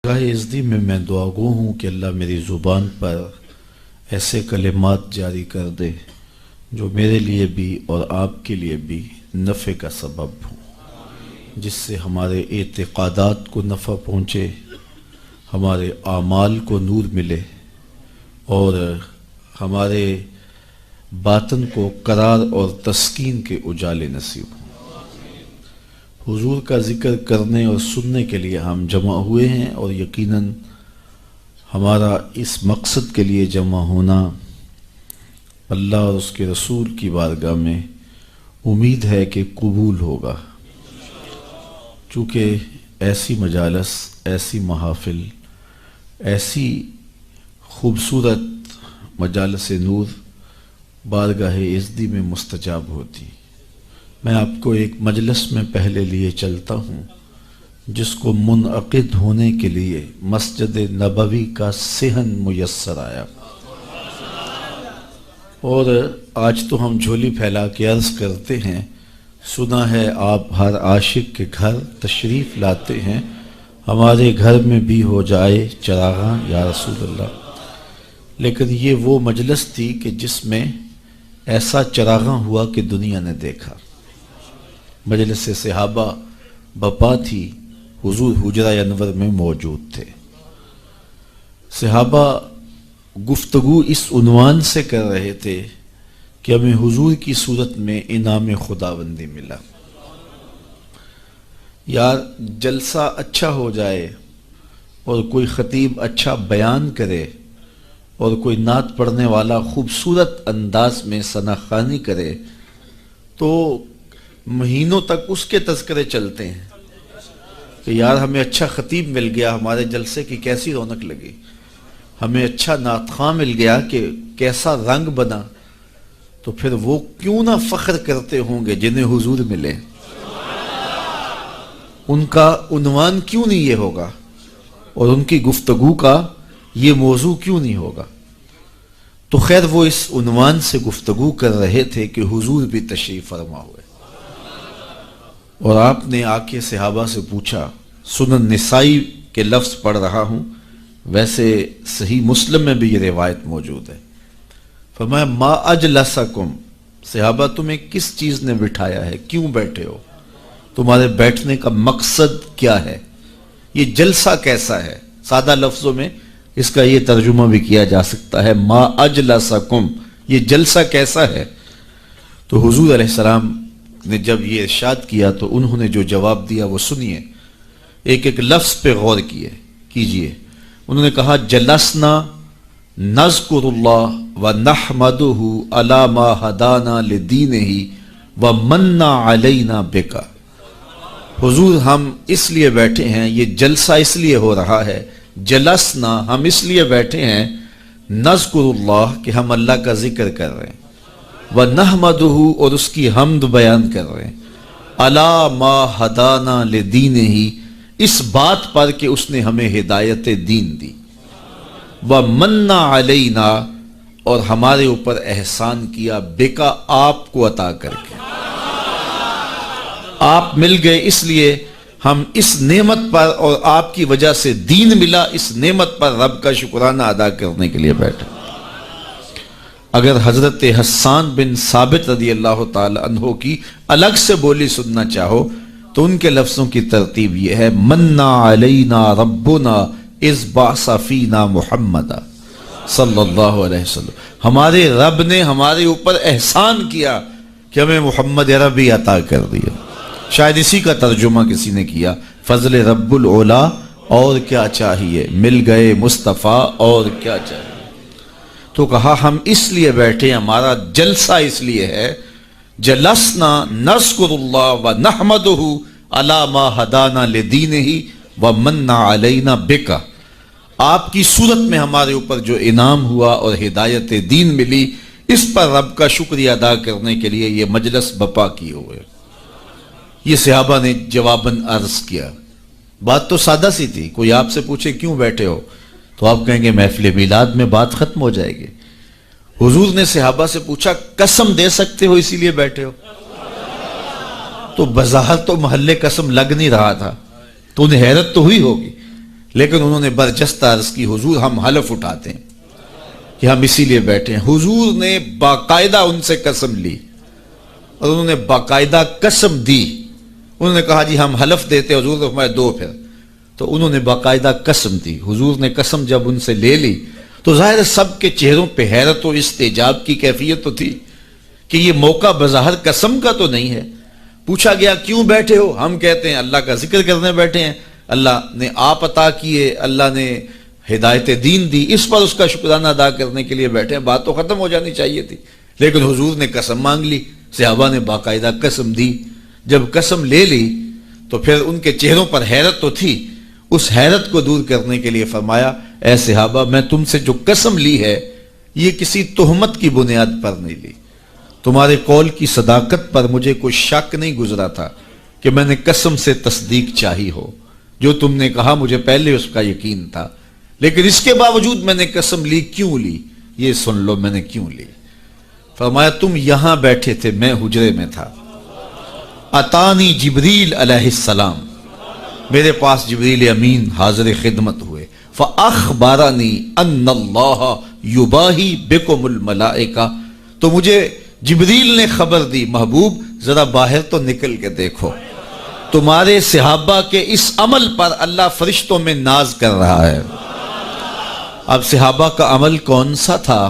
راہ ازدی میں دعا گو ہوں کہ اللہ میری زبان پر ایسے کلمات جاری کر دے جو میرے لیے بھی اور آپ کے لیے بھی نفع کا سبب ہوں، جس سے ہمارے اعتقادات کو نفع پہنچے، ہمارے اعمال کو نور ملے اور ہمارے باطن کو قرار اور تسکین کے اجالے نصیب ہوں۔ حضور کا ذکر کرنے اور سننے کے لیے ہم جمع ہوئے ہیں، اور یقیناً ہمارا اس مقصد کے لیے جمع ہونا اللہ اور اس کے رسول کی بارگاہ میں امید ہے کہ قبول ہوگا، چونکہ ایسی مجالس، ایسی محافل، ایسی خوبصورت مجالس نور بارگاہ ازدی میں مستجاب ہوتی۔ میں آپ کو ایک مجلس میں پہلے لیے چلتا ہوں جس کو منعقد ہونے کے لیے مسجد نبوی کا صحن میسر آیا، اور آج تو ہم جھولی پھیلا کے عرض کرتے ہیں، سنا ہے آپ ہر عاشق کے گھر تشریف لاتے ہیں، ہمارے گھر میں بھی ہو جائے چراغاں یا رسول اللہ۔ لیکن یہ وہ مجلس تھی کہ جس میں ایسا چراغاں ہوا کہ دنیا نے دیکھا۔ مجلس صحابہ بپا تھی، حضور حجرہ انور میں موجود تھے۔ صحابہ گفتگو اس عنوان سے کر رہے تھے کہ ہمیں حضور کی صورت میں انعام خداوندی ملا۔ یار جلسہ اچھا ہو جائے اور کوئی خطیب اچھا بیان کرے اور کوئی نعت پڑھنے والا خوبصورت انداز میں ثناخوانی کرے تو مہینوں تک اس کے تذکرے چلتے ہیں کہ یار ہمیں اچھا خطیب مل گیا، ہمارے جلسے کی کیسی رونق لگی، ہمیں اچھا نعت خواں مل گیا کہ کیسا رنگ بنا۔ تو پھر وہ کیوں نہ فخر کرتے ہوں گے جنہیں حضور ملے، ان کا عنوان کیوں نہیں یہ ہوگا اور ان کی گفتگو کا یہ موضوع کیوں نہیں ہوگا؟ تو خیر وہ اس عنوان سے گفتگو کر رہے تھے کہ حضور بھی تشریف فرما ہوئے، اور آپ نے آ کے صحابہ سے پوچھا، سنن نسائی کے لفظ پڑھ رہا ہوں، ویسے صحیح مسلم میں بھی یہ روایت موجود ہے، فرمایا ما اجلسکم، صحابہ تمہیں کس چیز نے بٹھایا ہے، کیوں بیٹھے ہو، تمہارے بیٹھنے کا مقصد کیا ہے، یہ جلسہ کیسا ہے؟ سادہ لفظوں میں اس کا یہ ترجمہ بھی کیا جا سکتا ہے ما اجلسکم، یہ جلسہ کیسا ہے؟ تو حضور علیہ السلام نے جب یہ ارشاد کیا تو انہوں نے جو جواب دیا وہ سنیے، ایک ایک لفظ پہ غور کیجئے۔ انہوں نے کہا جلسنا نذکر اللہ ونحمدہ علی ما ہدانا لدینہ ومن علینا بک۔ حضور ہم اس لیے بیٹھے ہیں، یہ جلسہ اس لیے ہو رہا ہے، جلسنا ہم اس لیے بیٹھے ہیں، نذکر اللہ کہ ہم اللہ کا ذکر کر رہے ہیں، وَنَحْمَدُهُ اور اس کی حمد بیان کر رہے ہیں، عَلَى مَا هَدَانَا لِدِينِهِ اس بات پر کہ اس نے ہمیں ہدایت دین دی، وَمَنَّ عَلَيْنَا اور ہمارے اوپر احسان کیا، بِكَ آپ کو عطا کر کے، آپ مل گئے اس لیے ہم اس نعمت پر اور آپ کی وجہ سے دین ملا، اس نعمت پر رب کا شکرانہ ادا کرنے کے لیے بیٹھے۔ اگر حضرت حسان بن ثابت رضی اللہ تعالی عنہ کی الگ سے بولی سننا چاہو تو ان کے لفظوں کی ترتیب یہ ہے، منا علینا ربنا اذ بعث فینا محمد صلی اللہ علیہ وسلم، ہمارے رب نے ہمارے اوپر احسان کیا کہ ہمیں محمد عربی عطا کر دیا۔ شاید اسی کا ترجمہ کسی نے کیا، فضل رب العلا اور کیا چاہیے، مل گئے مصطفیٰ اور کیا چاہیے۔ تو کہا ہم اس لیے بیٹھے، ہمارا جلسہ اس لیے ہے، جلسنا نذکر اللہ ونحمدہ علی ما ہدانا لدینہ ومن علینا بک، آپ کی صورت میں ہمارے اوپر جو انعام ہوا اور ہدایت دین ملی، اس پر رب کا شکریہ ادا کرنے کے لیے یہ مجلس بپا کی ہوئے۔ یہ صحابہ نے جواباً عرض کیا، بات تو سادہ سی تھی، کوئی آپ سے پوچھے کیوں بیٹھے ہو تو آپ کہیں گے محفل میلاد میں بات ختم ہو جائے گی۔ حضور نے صحابہ سے پوچھا قسم دے سکتے ہو اسی لیے بیٹھے ہو؟ تو بظاہر تو محلے قسم لگ نہیں رہا تھا، تو انہیں حیرت تو ہوئی ہوگی، لیکن انہوں نے برجستہ عرض کی حضور ہم حلف اٹھاتے ہیں کہ ہم اسی لیے بیٹھے ہیں. حضور نے باقاعدہ ان سے قسم لی اور انہوں نے باقاعدہ قسم دی. انہوں نے کہا جی ہم حلف دیتے, حضور نے فرمایا دو پھر. تو انہوں نے باقاعدہ قسم دی. حضور نے قسم جب ان سے لے لی تو ظاہر سب کے چہروں پہ حیرت و استعجاب کی کیفیت تو تھی کہ یہ موقع بظاہر قسم کا تو نہیں ہے. پوچھا گیا کیوں بیٹھے ہو؟ ہم کہتے ہیں اللہ کا ذکر کرنے بیٹھے ہیں, اللہ نے آپ عطا کیے, اللہ نے ہدایت دین دی, اس پر اس کا شکرانہ ادا کرنے کے لیے بیٹھے ہیں. بات تو ختم ہو جانی چاہیے تھی, لیکن حضور نے قسم مانگ لی. صحابہ نے باقاعدہ قسم دی. جب قسم لے لی تو پھر ان کے چہروں پر حیرت تو تھی. اس حیرت کو دور کرنے کے لیے فرمایا اے صحابہ میں تم سے جو قسم لی ہے یہ کسی تہمت کی بنیاد پر نہیں لی. تمہارے قول کی صداقت پر مجھے کوئی شک نہیں گزرا تھا کہ میں نے قسم سے تصدیق چاہی ہو. جو تم نے کہا مجھے پہلے اس کا یقین تھا, لیکن اس کے باوجود میں نے قسم لی. کیوں لی یہ سن لو میں نے کیوں لی. فرمایا تم یہاں بیٹھے تھے, میں حجرے میں تھا. اتانی جبریل علیہ السلام, میرے پاس جبریل امین حاضر خدمت ہوئے. فاخبرنی ان اللہ یباہی بکم الملائکہ, تو مجھے جبریل نے خبر دی محبوب ذرا باہر تو نکل کے دیکھو, تمہارے صحابہ کے اس عمل پر اللہ فرشتوں میں ناز کر رہا ہے. اب صحابہ کا عمل کون سا تھا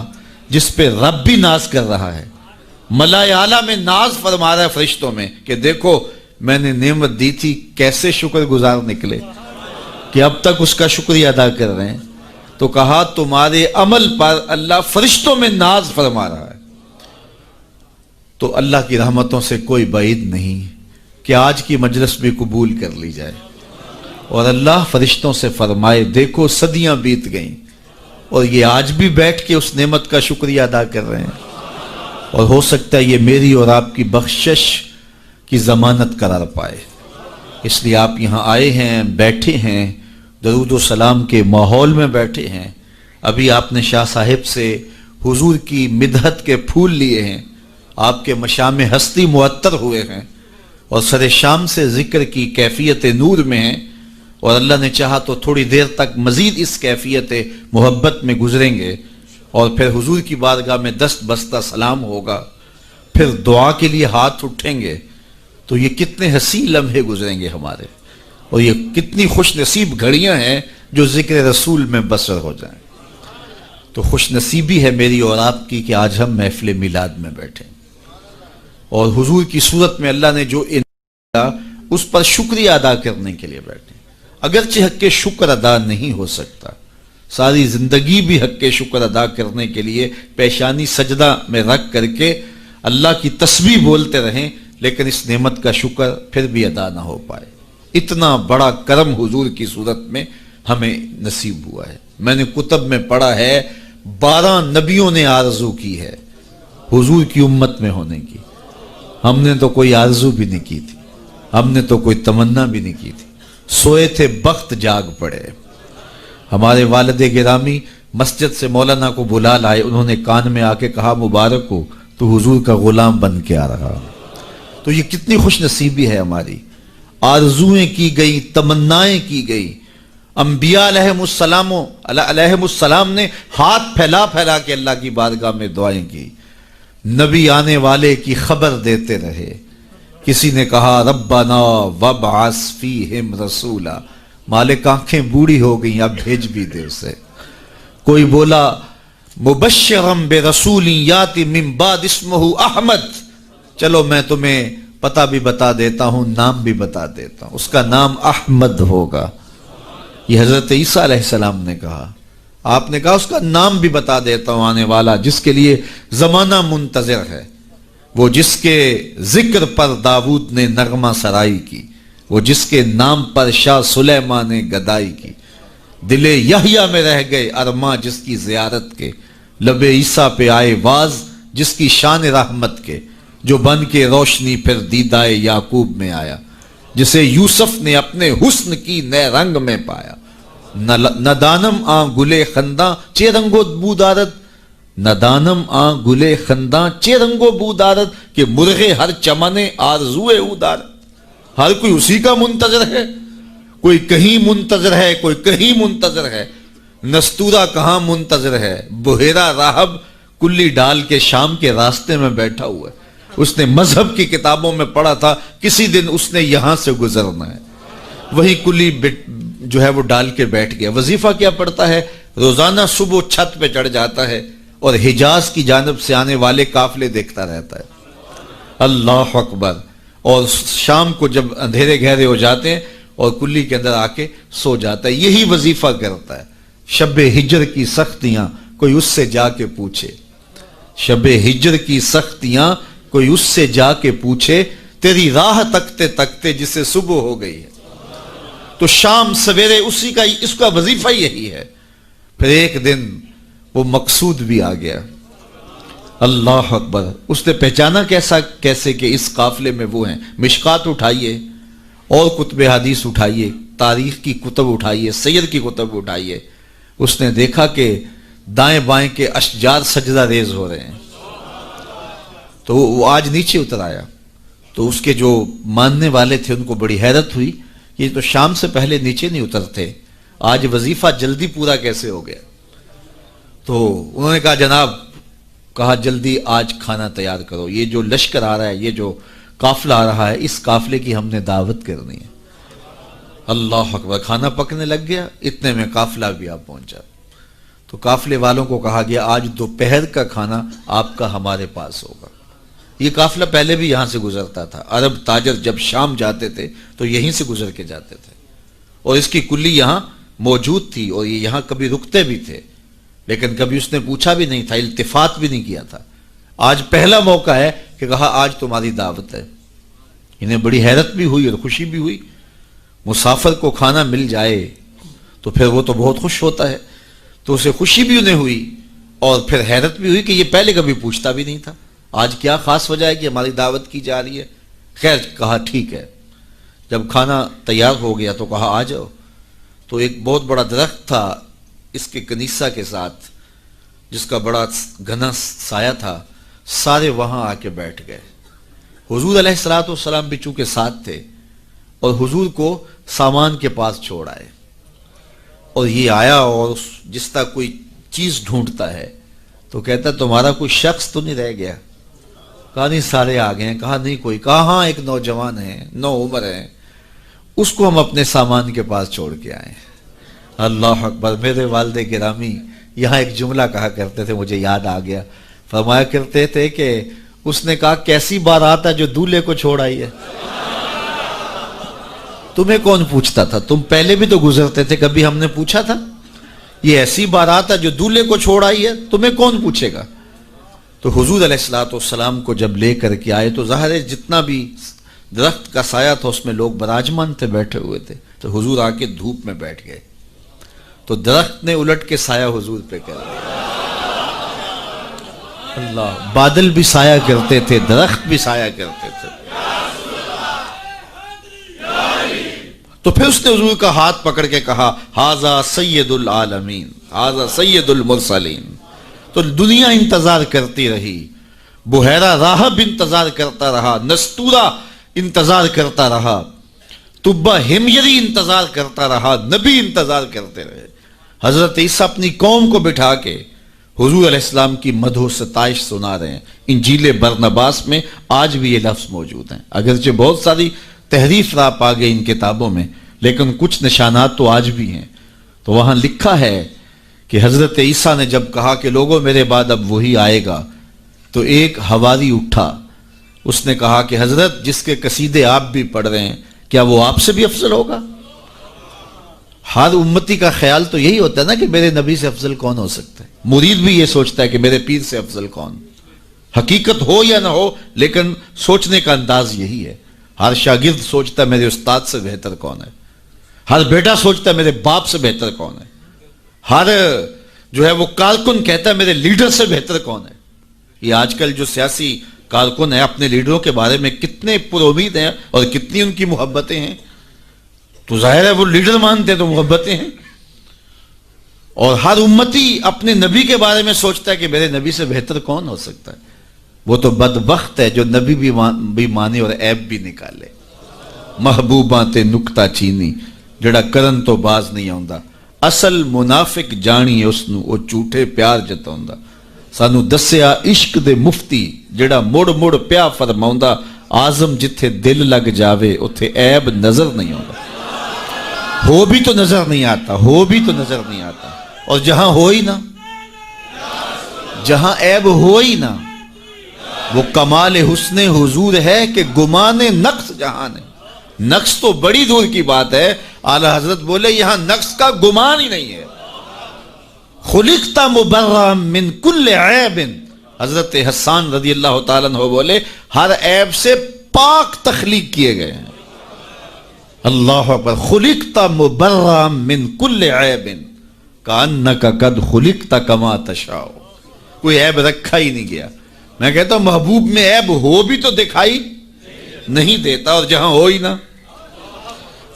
جس پہ رب بھی ناز کر رہا ہے؟ ملائے اعلیٰ میں ناز فرما رہا ہے فرشتوں میں کہ دیکھو میں نے نعمت دی تھی, کیسے شکر گزار نکلے کہ اب تک اس کا شکریہ ادا کر رہے ہیں. تو کہا تمہارے عمل پر اللہ فرشتوں میں ناز فرما رہا ہے. تو اللہ کی رحمتوں سے کوئی بعید نہیں کہ آج کی مجلس بھی قبول کر لی جائے اور اللہ فرشتوں سے فرمائے دیکھو صدیاں بیت گئیں اور یہ آج بھی بیٹھ کے اس نعمت کا شکریہ ادا کر رہے ہیں, اور ہو سکتا ہے یہ میری اور آپ کی بخشش کی ضمانت قرار پائے. اس لیے آپ یہاں آئے ہیں, بیٹھے ہیں, درود و سلام کے ماحول میں بیٹھے ہیں. ابھی آپ نے شاہ صاحب سے حضور کی مدحت کے پھول لیے ہیں, آپ کے مشام ہستی معطر ہوئے ہیں اور سر شام سے ذکر کی کیفیت نور میں ہیں, اور اللہ نے چاہا تو تھوڑی دیر تک مزید اس کیفیت محبت میں گزریں گے, اور پھر حضور کی بارگاہ میں دست بستہ سلام ہوگا, پھر دعا کے لیے ہاتھ اٹھیں گے. تو یہ کتنے حسین لمحے گزریں گے ہمارے, اور یہ کتنی خوش نصیب گھڑیاں ہیں جو ذکر رسول میں بسر ہو جائیں. تو خوش نصیبی ہے میری اور آپ کی کہ آج ہم محفل میلاد میں بیٹھے اور حضور کی صورت میں اللہ نے جو اس پر شکریہ ادا کرنے کے لیے بیٹھے. اگرچہ حق کے شکر ادا نہیں ہو سکتا, ساری زندگی بھی حق کے شکر ادا کرنے کے لیے پیشانی سجدہ میں رکھ کر کے اللہ کی تسبیح بولتے رہیں, لیکن اس نعمت کا شکر پھر بھی ادا نہ ہو پائے. اتنا بڑا کرم حضور کی صورت میں ہمیں نصیب ہوا ہے. میں نے کتب میں پڑھا ہے 12 نبیوں نے آرزو کی ہے حضور کی امت میں ہونے کی. ہم نے تو کوئی آرزو بھی نہیں کی تھی, ہم نے تو کوئی تمنا بھی نہیں کی تھی. سوئے تھے بخت جاگ پڑے. ہمارے والد گرامی مسجد سے مولانا کو بلا لائے, انہوں نے کان میں آ کے کہا مبارک ہو تو حضور کا غلام بن کے آ رہا. تو یہ کتنی خوش نصیبی ہے ہماری. آرزویں کی گئی, تمنائیں کی گئی. انبیاء علیہم السلام نے ہاتھ پھیلا پھیلا کے اللہ کی بارگاہ میں دعائیں کی. نبی آنے والے کی خبر دیتے رہے. کسی نے کہا ربنا وابعث فیہم رسولا, مالک آنکھیں بوڑھی ہو گئیں اب بھیج بھی دے اسے. کوئی بولا مبشرم برسول یاتی من بعد اسمہ احمد, چلو میں تمہیں پتہ بھی بتا دیتا ہوں, نام بھی بتا دیتا ہوں, اس کا نام احمد ہوگا. یہ حضرت عیسیٰ علیہ السلام نے کہا. آپ نے کہا اس کا نام بھی بتا دیتا ہوں آنے والا جس کے لیے زمانہ منتظر ہے, وہ جس کے ذکر پر داؤد نے نغمہ سرائی کی, وہ جس کے نام پر شاہ سلیمان نے گدائی کی. دل یحییٰ میں رہ گئے ارماں جس کی زیارت کے, لب عیسیٰ پہ آئے واز جس کی شان رحمت کے, جو بن کے روشنی پھر دیدائے یعقوب میں آیا, جسے یوسف نے اپنے حسن کی نئے رنگ میں پایا. ندانم آ گلے خنداں چے رنگو بودارت, ندانم آ گلے خنداں چے رنگو بودارت, کہ مرغے ہر چمنے آرزوئے اودارت. ہر کوئی اسی کا منتظر ہے, کوئی کہیں منتظر ہے، کوئی کہیں منتظر ہے، نستورہ کہاں منتظر ہے، بحیرہ راہب کلی ڈال کے شام کے راستے میں بیٹھا ہوا ہے۔ اس نے مذہب کی کتابوں میں پڑھا تھا کسی دن اس نے یہاں سے گزرنا ہے، وہی کلی جو ہے وہ ڈال کے بیٹھ گیا۔ وظیفہ کیا پڑھتا ہے؟ روزانہ صبح چھت پہ چڑھ جاتا ہے اور حجاز کی جانب سے آنے والے قافلے دیکھتا رہتا ہے، اللہ اکبر۔ اور شام کو جب اندھیرے گہرے ہو جاتے ہیں اور کلی کے اندر آ کے سو جاتا ہے، یہی وظیفہ کرتا ہے۔ شب ہجر کی سختیاں کوئی اس سے جا کے پوچھے، شب ہجر کی سختیاں کوئی اس سے جا کے پوچھے، تیری راہ تکتے تکتے جسے صبح ہو گئی ہے۔ تو شام سویرے اسی کا، اس کا وظیفہ یہی ہے۔ پھر ایک دن وہ مقصود بھی آ گیا، اللہ اکبر۔ اس نے پہچانا کیسے کہ اس قافلے میں وہ ہیں۔ مشکات اٹھائیے اور کتب حدیث اٹھائیے، تاریخ کی کتب اٹھائیے، سیر کی کتب اٹھائیے۔ اس نے دیکھا کہ دائیں بائیں کے اشجار سجدہ ریز ہو رہے ہیں، تو وہ آج نیچے اتر آیا۔ تو اس کے جو ماننے والے تھے ان کو بڑی حیرت ہوئی، یہ تو شام سے پہلے نیچے نہیں اترتے، آج وظیفہ جلدی پورا کیسے ہو گیا؟ تو انہوں نے کہا جناب، کہا جلدی آج کھانا تیار کرو، یہ جو لشکر آ رہا ہے، یہ جو قافلہ آ رہا ہے، اس قافلے کی ہم نے دعوت کرنی ہے۔ اللہ اکبر۔ کھانا پکنے لگ گیا، اتنے میں قافلہ بھی آ پہنچا۔ تو قافلے والوں کو کہا گیا آج دوپہر کا کھانا آپ کا ہمارے پاس ہوگا۔ یہ قافلہ پہلے بھی یہاں سے گزرتا تھا، عرب تاجر جب شام جاتے تھے تو یہیں سے گزر کے جاتے تھے، اور اس کی کلی یہاں موجود تھی، اور یہ یہاں کبھی رکتے بھی تھے، لیکن کبھی اس نے پوچھا بھی نہیں تھا، التفات بھی نہیں کیا تھا۔ آج پہلا موقع ہے کہ کہا آج تمہاری دعوت ہے۔ انہیں بڑی حیرت بھی ہوئی اور خوشی بھی ہوئی۔ مسافر کو کھانا مل جائے تو پھر وہ تو بہت خوش ہوتا ہے، تو اسے خوشی بھی انہیں ہوئی اور پھر حیرت بھی ہوئی کہ یہ پہلے کبھی پوچھتا بھی نہیں تھا، آج کیا خاص وجہ ہے کہ ہماری دعوت کی جا رہی ہے۔ خیر، کہا ٹھیک ہے۔ جب کھانا تیار ہو گیا تو کہا آ جاؤ۔ تو ایک بہت بڑا درخت تھا اس کے کنیسہ کے ساتھ، جس کا بڑا گھنا سایہ تھا، سارے وہاں آ کے بیٹھ گئے۔ حضور علیہ السلام بھی چونکہ ساتھ تھے، اور حضور کو سامان کے پاس چھوڑ آئے، اور یہ آیا اور جس طرح کوئی چیز ڈھونڈتا ہے تو کہتا تمہارا کوئی شخص تو نہیں رہ گیا؟ کہا نہیں، سارے آ گئے ہیں۔ کہا نہیں کوئی؟ کہا ہاں، ایک نوجوان ہے، نو عمر ہے، اس کو ہم اپنے سامان کے پاس چھوڑ کے آئے ہیں۔ اللہ اکبر۔ میرے والد گرامی یہاں ایک جملہ کہا کرتے تھے، مجھے یاد آ گیا، فرمایا کرتے تھے کہ اس نے کہا کیسی بارات ہے جو دولہے کو چھوڑ آئی ہے؟ تمہیں کون پوچھتا تھا؟ تم پہلے بھی تو گزرتے تھے، کبھی ہم نے پوچھا تھا؟ یہ ایسی بارات ہے جو دولہے کو چھوڑ آئی ہے، تمہیں کون پوچھے گا؟ تو حضور علیہ السلام کو جب لے کر کے آئے تو ظاہر ہے جتنا بھی درخت کا سایہ تھا اس میں لوگ براجمان تھے، بیٹھے ہوئے تھے، تو حضور آ کے دھوپ میں بیٹھ گئے، تو درخت نے الٹ کے سایہ حضور پہ کر دیا۔ اللہ، بادل بھی سایہ کرتے تھے، درخت بھی سایہ کرتے تھے۔ تو پھر اس نے حضور کا ہاتھ پکڑ کے کہا ھذا سید العالمین، ھذا سید المرسلین۔ تو دنیا انتظار کرتی رہی، بحیرہ راہب انتظار کرتا رہا، نستورہ انتظار کرتا رہا، تبہ ہمیری انتظار کرتا رہا، نبی انتظار کرتے رہے۔ حضرت عیسیٰ اپنی قوم کو بٹھا کے حضور علیہ السلام کی مدح و ستائش سنا رہے ہیں۔ انجیل برنباس میں آج بھی یہ لفظ موجود ہیں، اگرچہ بہت ساری تحریف راپ آ گئی ان کتابوں میں، لیکن کچھ نشانات تو آج بھی ہیں۔ تو وہاں لکھا ہے کہ حضرت عیسیٰ نے جب کہا کہ لوگوں میرے بعد اب وہی آئے گا، تو ایک حواری اٹھا، اس نے کہا کہ حضرت جس کے قصیدے آپ بھی پڑھ رہے ہیں، کیا وہ آپ سے بھی افضل ہوگا؟ ہر امتی کا خیال تو یہی ہوتا ہے نا کہ میرے نبی سے افضل کون ہو سکتا ہے، مرید بھی یہ سوچتا ہے کہ میرے پیر سے افضل کون، حقیقت ہو یا نہ ہو لیکن سوچنے کا انداز یہی ہے۔ ہر شاگرد سوچتا ہے میرے استاد سے بہتر کون ہے، ہر بیٹا سوچتا ہے میرے باپ سے بہتر کون ہے، ہر جو ہے وہ کارکن کہتا ہے میرے لیڈر سے بہتر کون ہے۔ یہ آج کل جو سیاسی کارکن ہیں اپنے لیڈروں کے بارے میں کتنے پر امید ہیں اور کتنی ان کی محبتیں ہیں، تو ظاہر ہے وہ لیڈر مانتے ہیں تو محبتیں ہیں۔ اور ہر امتی اپنے نبی کے بارے میں سوچتا ہے کہ میرے نبی سے بہتر کون ہو سکتا ہے۔ وہ تو بدبخت ہے جو نبی بھی مانے اور عیب بھی نکالے۔ محبوباں تے نکتہ چینی، جڑا کرن تو باز نہیں آوندا، اصل منافق جانی اس نو او جھوٹے پیار جتاوندا۔ سانو دسیا عشق دے مفتی جڑا مڑ مڑ پیا فرماوندا، آزم جتھے دل لگ جاوے اتھے عیب نظر نہیں آوندا۔ ہو بھی تو نظر نہیں آتا، ہو بھی تو نظر نہیں آتا، اور جہاں ہو ہی نہ، جہاں عیب ہو ہی نہ، وہ کمال حسن حضور ہے کہ گمان نقص جہاں ہے۔ نقص تو بڑی دور کی بات ہے، اعلیٰ حضرت بولے یہاں نقص کا گمان ہی نہیں ہے۔ خلقت مبرأ من کل عیب، حضرت حسان رضی اللہ تعالیٰ عنہ بولے ہر عیب سے پاک تخلیق کیے گئے ہیں۔ اللہ اکبر، خلقت مبرأ من کل عیب کأنک قد خلقت کما تشاء، کوئی عیب رکھا ہی نہیں گیا۔ میں کہتا ہوں محبوب میں عیب ہو بھی تو دکھائی نہیں دیتا، اور جہاں ہو ہی نہ۔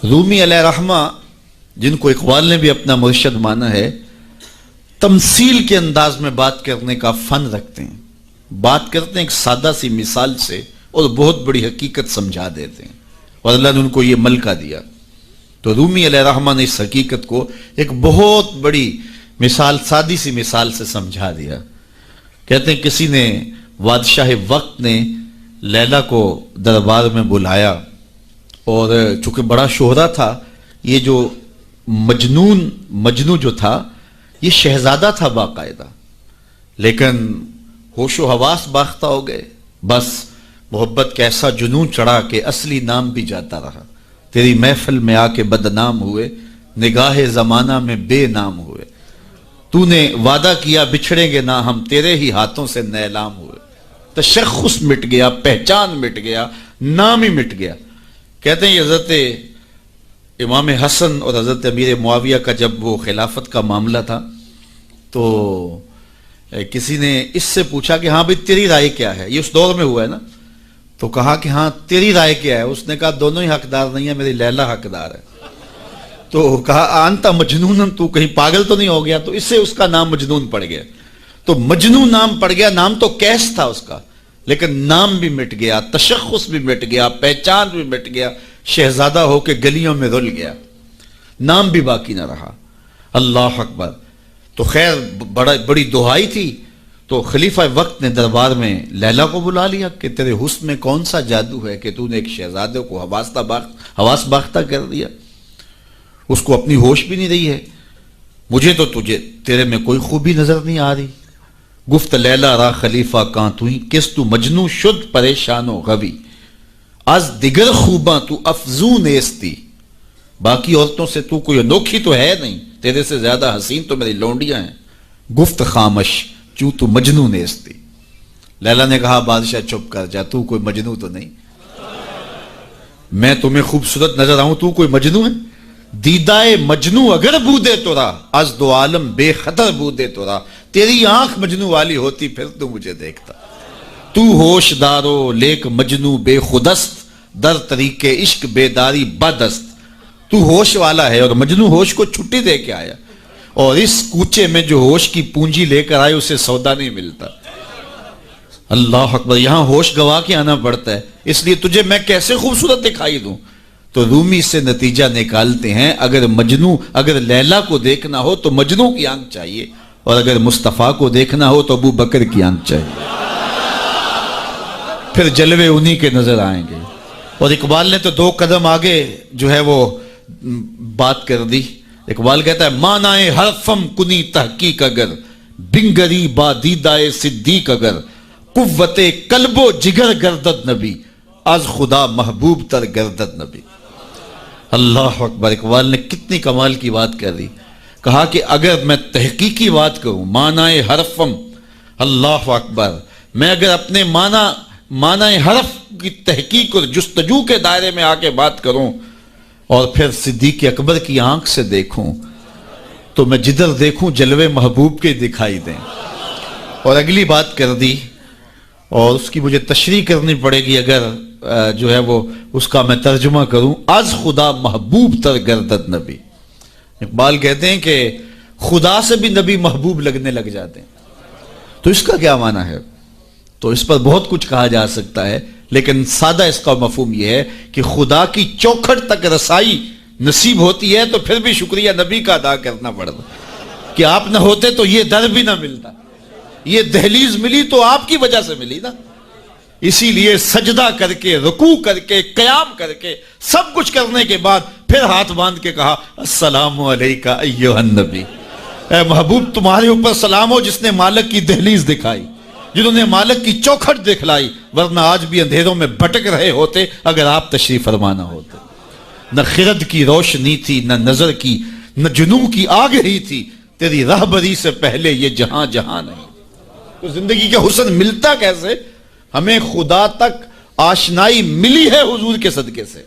رومی علیہ رحمہ، جن کو اقبال نے بھی اپنا مرشد مانا ہے، تمثیل کے انداز میں بات کرنے کا فن رکھتے ہیں۔ بات کرتے ہیں ایک سادہ سی مثال سے اور بہت بڑی حقیقت سمجھا دیتے ہیں، اور اللہ نے ان کو یہ ملکہ دیا۔ تو رومی علیہ رحمہ نے اس حقیقت کو ایک بہت بڑی مثال، سادی سی مثال سے سمجھا دیا۔ کہتے ہیں کسی نے، بادشاہ وقت نے لیلا کو دربار میں بلایا، اور چونکہ بڑا شہرہ تھا، یہ جو مجنو جو تھا یہ شہزادہ تھا باقاعدہ، لیکن ہوش و حواس باختہ ہو گئے، بس محبت کا ایسا جنون چڑھا کہ اصلی نام بھی جاتا رہا۔ تیری محفل میں آ کے بدنام ہوئے، نگاہ زمانہ میں بے نام ہوئے، تو نے وعدہ کیا بچھڑیں گے نہ ہم، تیرے ہی ہاتھوں سے نیلام ہوئے۔ تشخص مٹ گیا، پہچان مٹ گیا، نام ہی مٹ گیا۔ کہتے ہیں حضرت امام حسن اور حضرت امیر معاویہ کا جب وہ خلافت کا معاملہ تھا، تو کسی نے اس سے پوچھا کہ ہاں بھئی تیری رائے کیا ہے، یہ اس دور میں ہوا ہے نا، تو کہا کہ ہاں تیری رائے کیا ہے؟ اس نے کہا دونوں ہی حقدار نہیں ہے، میری لیلا حقدار ہے۔ تو کہا آنتا مجنون، تو کہیں پاگل تو نہیں ہو گیا؟ تو اس سے اس کا نام مجنون پڑ گیا۔ تو مجنون نام پڑ گیا، نام تو کیس تھا اس کا، لیکن نام بھی مٹ گیا، تشخص بھی مٹ گیا، پہچان بھی مٹ گیا، شہزادہ ہو کے گلیوں میں رل گیا، نام بھی باقی نہ رہا۔ اللہ اکبر۔ تو خیر بڑی دہائی تھی، تو خلیفہ وقت نے دربار میں لیلا کو بلا لیا کہ تیرے حسن میں کون سا جادو ہے کہ تو نے ایک شہزادے کو حواس باختہ کر دیا، اس کو اپنی ہوش بھی نہیں رہی ہے، مجھے تو تیرے میں کوئی خوبی نظر نہیں آ رہی۔ گفت لیلا را خلیفہ کاں توئی، کس تو مجنو شد پریشان و غوی، از دیگر خوباں تو افزون ایستی، باقی عورتوں سے تو کوئی انوکھی تو ہے نہیں، تیرے سے زیادہ حسین تو میری لونڈیاں ہیں۔ گفت خامش چوں تو مجنو نیستی، لیلا نے کہا بادشاہ چپ کر جا، تو کوئی مجنو تو نہیں، میں تمہیں خوبصورت نظر آؤں، تو کوئی مجنو ہے؟ دیدائے مجنو اگر بودے تو را، از دو عالم بے خطر بودے تو را، تیری آنکھ مجنو والی ہوتی پھر تو مجھے دیکھتا، تو ہوش دارو لیک مجنو بے خودست، در طریق عشق بیداری بدست، تو ہوش والا ہے اور مجنو ہوش کو چھٹی دے کے آیا، اور اس کوچے میں جو ہوش کی پونجی لے کر آئے اسے سودا نہیں ملتا۔ اللہ اکبر، یہاں ہوش گوا کے آنا پڑتا ہے، اس لیے تجھے میں کیسے خوبصورت دکھائی دوں؟ تو رومی سے نتیجہ نکالتے ہیں اگر لیلا کو دیکھنا ہو تو مجنو کی آنکھ چاہیے، اور اگر مصطفیٰ کو دیکھنا ہو تو ابو بکر کی آنکھ چاہیے، پھر جلوے انہی کے نظر آئیں گے۔ اور اقبال نے تو 2 قدم آگے جو ہے وہ بات کر دی۔ اقبال کہتا ہے مانائے حرفم کنی تحقیق اگر، بنگری با دیدائے صدیق اگر، قوت قلب و جگر گردد نبی، از خدا محبوب تر گردد نبی۔ اللہ اکبر، اقبال نے کتنی کمال کی بات کر دی۔ کہا کہ اگر میں تحقیقی بات کروں، معنی حرفم، اللہ اکبر، میں اگر اپنے معنی حرف کی تحقیق اور جستجو کے دائرے میں آ کے بات کروں اور پھر صدیق اکبر کی آنکھ سے دیکھوں، تو میں جدھر دیکھوں جلوے محبوب کے دکھائی دیں۔ اور اگلی بات کر دی، اور اس کی مجھے تشریح کرنی پڑے گی اگر جو ہے وہ اس کا میں ترجمہ کروں، از خدا محبوب تر گردد نبی۔ اقبال کہتے ہیں کہ خدا سے بھی نبی محبوب لگنے لگ جاتے ہیں، تو اس کا کیا معنی ہے؟ تو اس پر بہت کچھ کہا جا سکتا ہے، لیکن سادہ اس کا مفہوم یہ ہے کہ خدا کی چوکھٹ تک رسائی نصیب ہوتی ہے تو پھر بھی شکریہ نبی کا ادا کرنا پڑتا کہ آپ نہ ہوتے تو یہ در بھی نہ ملتا، یہ دہلیز ملی تو آپ کی وجہ سے ملی نا۔ اسی لیے سجدہ کر کے، رکوع کر کے، قیام کر کے، سب کچھ کرنے کے بعد پھر ہاتھ باندھ کے کہا السلام علیکہ ایھا النبی، اے محبوب تمہارے اوپر سلام ہو جس نے مالک کی دہلیز دکھائی، جنہوں نے مالک کی چوکھٹ دکھلائی، ورنہ آج بھی اندھیروں میں بھٹک رہے ہوتے اگر آپ تشریف فرما نہ ہوتے۔ نہ خرد کی روشنی تھی، نہ نظر کی، نہ جنوں کی آگ ہی تھی، تیری رہبری سے پہلے یہ جہاں جہاں نہیں۔ تو زندگی کا حسن ملتا کیسے؟ ہمیں خدا تک آشنائی ملی ہے حضور کے صدقے سے۔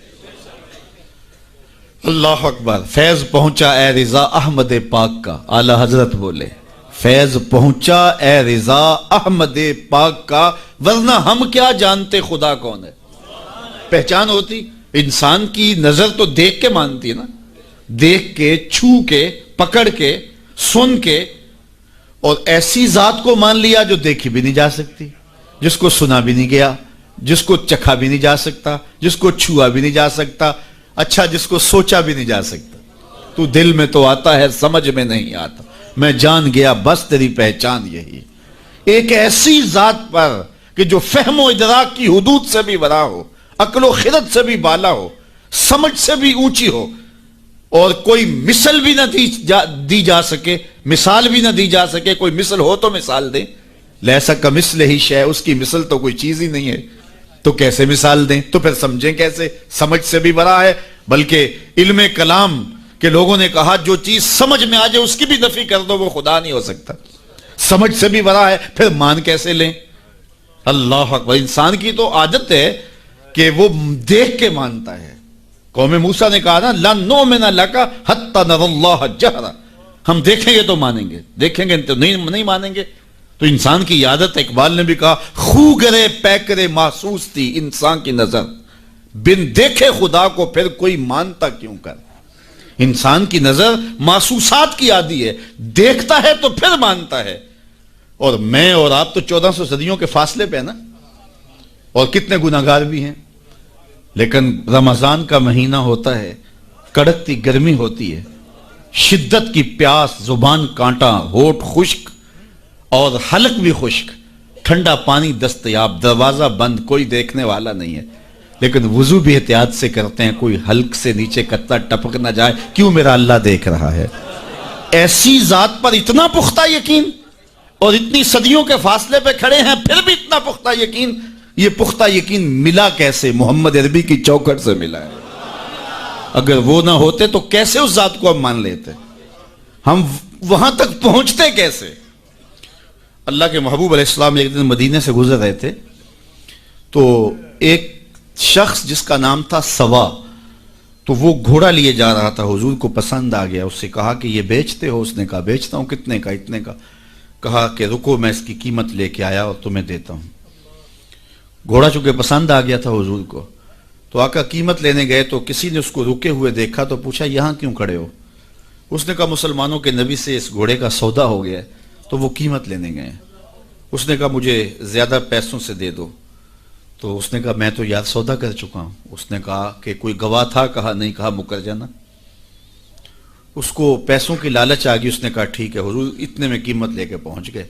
اللہ اکبر، فیض پہنچا اے رضا احمد پاک کا، اعلی حضرت بولے فیض پہنچا اے رضا احمد پاک کا، ورنہ ہم کیا جانتے خدا کون ہے۔ پہچان ہوتی، انسان کی نظر تو دیکھ کے مانتی ہے نا، دیکھ کے، چھو کے، پکڑ کے، سن کے، اور ایسی ذات کو مان لیا جو دیکھی بھی نہیں جا سکتی، جس کو سنا بھی نہیں گیا، جس کو چکھا بھی نہیں جا سکتا، جس کو چھوا بھی نہیں جا سکتا، اچھا جس کو سوچا بھی نہیں جا سکتا۔ تو دل میں تو آتا ہے سمجھ میں نہیں آتا، میں جان گیا بس تیری پہچان یہی۔ ایک ایسی ذات پر کہ جو فہم و ادراک کی حدود سے بھی بڑا ہو، عقل و خرد سے بھی بالا ہو، سمجھ سے بھی اونچی ہو، اور کوئی مثل بھی نہ دی جا سکے، مثال بھی نہ دی جا سکے۔ کوئی مثل ہو تو مثال دیں، لیسا کمثلہ ہی شیء، اس کی مثل تو کوئی چیز ہی نہیں ہے، تو کیسے مثال دیں؟ تو پھر سمجھیں کیسے؟ سمجھ سے بھی بڑا ہے، بلکہ علم کلام کے لوگوں نے کہا جو چیز سمجھ میں آ جائے اس کی بھی نفی کر دو وہ خدا نہیں ہو سکتا۔ سمجھ سے بھی بڑا ہے، پھر مان کیسے لیں؟ اللہ اکبر، انسان کی تو عادت ہے کہ وہ دیکھ کے مانتا ہے۔ قوم موسیٰ نے کہا نا لَن نُؤْمِنَ لَكَ حَتَّى نَرَى اللَّهَ جَهْرًا، ہم دیکھیں گے تو مانیں گے، دیکھیں گے تو نہیں مانیں گے۔ تو انسان کی عادت، اقبال نے بھی کہا خو گرے پیکرے محسوس تھی انسان کی نظر، بن دیکھے خدا کو پھر کوئی مانتا کیوں کر۔ انسان کی نظر محسوسات کی عادی ہے، دیکھتا ہے تو پھر مانتا ہے۔ اور میں اور آپ تو 1400 صدیوں کے فاصلے پہ نا، اور کتنے گناہگار بھی ہیں، لیکن رمضان کا مہینہ ہوتا ہے، کڑکتی گرمی ہوتی ہے، شدت کی پیاس، زبان کانٹا، ہونٹ خشک اور حلق بھی خشک، ٹھنڈا پانی دستیاب، دروازہ بند، کوئی دیکھنے والا نہیں ہے، لیکن وضو بھی احتیاط سے کرتے ہیں، کوئی حلق سے نیچے قطرہ ٹپک نہ جائے، کیوں میرا اللہ دیکھ رہا ہے۔ ایسی ذات پر اتنا پختہ یقین، اور اتنی صدیوں کے فاصلے پہ کھڑے ہیں پھر بھی اتنا پختہ یقین۔ یہ پختہ یقین ملا کیسے؟ محمد عربی کی چوکھٹ سے ملا ہے۔ اگر وہ نہ ہوتے تو کیسے اس ذات کو ہم مان لیتے؟ ہم وہاں تک پہنچتے کیسے؟ اللہ کے محبوب علیہ السلام ایک دن مدینے سے گزر رہے تھے، تو ایک شخص جس کا نام تھا سوا، تو وہ گھوڑا لیے جا رہا تھا، حضور کو پسند آ گیا، اس سے کہا کہ یہ بیچتے ہو؟ اس نے کہا بیچتا ہوں۔ کتنے کا؟ اتنے کا۔ کہا کہ رکو میں اس کی قیمت لے کے آیا اور تمہیں دیتا ہوں۔ گھوڑا چونکہ پسند آ گیا تھا حضور کو، تو آقا قیمت لینے گئے تو کسی نے اس کو رکے ہوئے دیکھا تو پوچھا یہاں کیوں کھڑے ہو؟ اس نے کہا مسلمانوں کے نبی سے اس گھوڑے کا سودا ہو گیا ہے تو وہ قیمت لینے گئے ہیں۔ اس نے کہا مجھے زیادہ پیسوں سے دے دو، تو اس نے کہا میں تو یار سودا کر چکا ہوں۔ اس نے کہا کہ کوئی گواہ تھا؟ کہا نہیں۔ کہا مکر جانا۔ اس کو پیسوں کی لالچ آ گئی، اس نے کہا ٹھیک ہے حضور، اتنے میں قیمت لے کے پہنچ گئے۔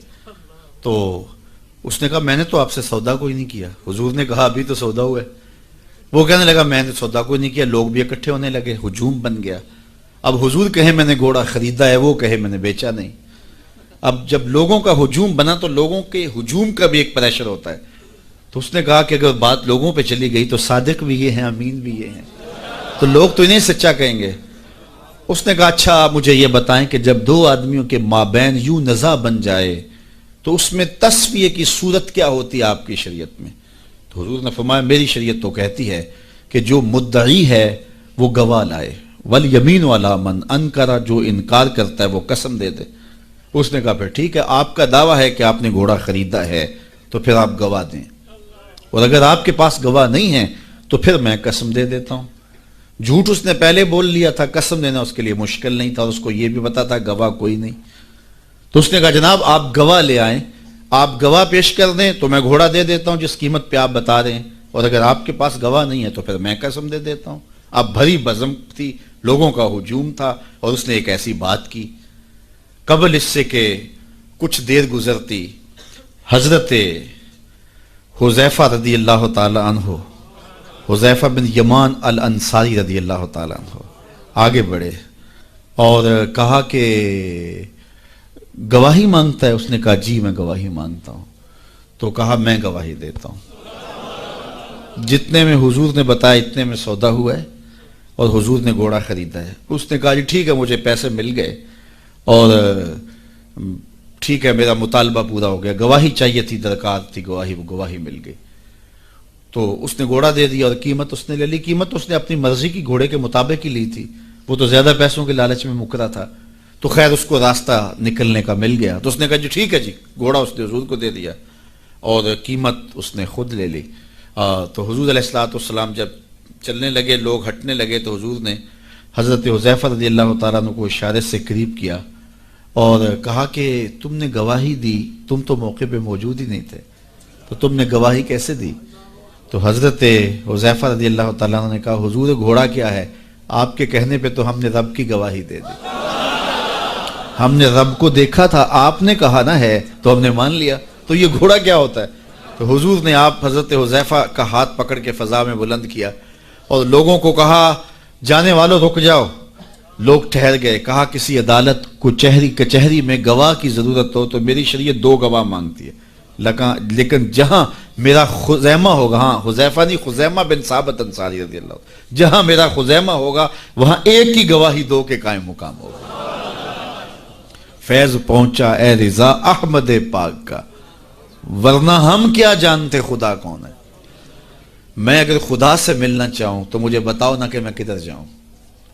تو اس نے کہا میں نے تو آپ سے سودا کوئی نہیں کیا۔ حضور نے کہا ابھی تو سودا ہوا ہے۔ وہ کہنے لگا میں نے سودا کوئی نہیں کیا۔ لوگ بھی اکٹھے ہونے لگے، ہجوم بن گیا۔ اب حضور کہے میں نے گھوڑا خریدا ہے، وہ کہے میں نے بیچا نہیں۔ اب جب لوگوں کا ہجوم بنا تو لوگوں کے ہجوم کا بھی ایک پریشر ہوتا ہے، تو اس نے کہا کہ اگر بات لوگوں پہ چلی گئی تو صادق بھی یہ ہیں، امین بھی یہ ہیں، تو لوگ تو انہیں سچا کہیں گے۔ اس نے کہا اچھا آپ مجھے یہ بتائیں کہ جب دو آدمیوں کے مابین یوں نزاع بن جائے تو اس میں تصفیہ کی صورت کیا ہوتی ہے آپ کی شریعت میں؟ تو حضور نے فرمایا میری شریعت تو کہتی ہے کہ جو مدعی ہے وہ گواہ لائے، والیمین علی من انکر، جو انکار کرتا ہے وہ قسم دے دے۔ اس نے کہا پھر ٹھیک ہے، آپ کا دعویٰ ہے کہ آپ نے گھوڑا خریدا ہے تو پھر آپ گواہ دیں، اور اگر آپ کے پاس گواہ نہیں ہے تو پھر میں قسم دے دیتا ہوں۔ جھوٹ اس نے پہلے بول لیا تھا، قسم دینا اس کے لیے مشکل نہیں تھا، اس کو یہ بھی پتا تھا گواہ کوئی نہیں۔ تو اس نے کہا جناب آپ گواہ لے آئیں، آپ گواہ پیش کر دیں تو میں گھوڑا دے دیتا ہوں جس قیمت پہ آپ بتا رہے ہیں، اور اگر آپ کے پاس گواہ نہیں ہے تو پھر میں قسم دے دیتا ہوں۔ اب بھری بزم تھی، لوگوں کا ہجوم تھا اور اس نے ایک ایسی بات کی. قبل اس سے کہ کچھ دیر گزرتی حضرت حذیفہ رضی اللہ تعالی عنہ، حذیفہ بن یمان الانصاری رضی اللہ تعالی عنہ آگے بڑھے اور کہا کہ گواہی مانگتا ہے؟ اس نے کہا جی میں گواہی مانگتا ہوں. تو کہا میں گواہی دیتا ہوں، جتنے میں حضور نے بتایا اتنے میں سودا ہوا ہے اور حضور نے گھوڑا خریدا ہے. اس نے کہا جی ٹھیک ہے، مجھے پیسے مل گئے اور ٹھیک ہے، میرا مطالبہ پورا ہو گیا. گواہی چاہیے تھی، درکار تھی گواہی مل گئی. تو اس نے گھوڑا دے دیا اور قیمت اس نے لے لی. قیمت اس نے اپنی مرضی کی گھوڑے کے مطابق ہی لی تھی، وہ تو زیادہ پیسوں کے لالچ میں مکرا تھا. تو خیر اس کو راستہ نکلنے کا مل گیا. تو اس نے کہا جی ٹھیک ہے جی، گھوڑا اس نے حضور کو دے دیا اور قیمت اس نے خود لے لی. تو حضور علیہ الصلوۃ والسلام جب چلنے لگے، لوگ ہٹنے لگے، تو حضور نے حضرت حذیفہ رضی اللہ تعالیٰ عنہ کو اشارے سے قریب کیا اور کہا کہ تم نے گواہی دی، تم تو موقع پہ موجود ہی نہیں تھے، تو تم نے گواہی کیسے دی؟ تو حضرت حذیفہ رضی اللہ تعالیٰ عنہ نے کہا حضور گھوڑا کیا ہے، آپ کے کہنے پہ تو ہم نے رب کی گواہی دے دی. ہم نے رب کو دیکھا تھا، آپ نے کہا نہ ہے تو ہم نے مان لیا، تو یہ گھوڑا کیا ہوتا ہے؟ تو حضور نے آپ حضرت حذیفہ کا ہاتھ پکڑ کے فضا میں بلند کیا اور لوگوں کو کہا جانے والوں رک جاؤ. لوگ ٹھہر گئے. کہا کسی عدالت کو کچہری میں گواہ کی ضرورت ہو تو میری شریعت 2 گواہ مانگتی ہے، لیکن جہاں میرا خزیمہ ہوگا، ہاں حذیفہ نہیں، خزیمہ بن ثابت انصاری رضی اللہ عنہ، جہاں میرا خزیمہ ہوگا وہاں ایک ہی گواہی 2 کے قائم مقام ہوگا. فیض پہنچا اے رضا احمد پاک کا، ورنہ ہم کیا جانتے خدا کون ہے. میں اگر خدا سے ملنا چاہوں تو مجھے بتاؤ نہ کہ میں کدھر جاؤں،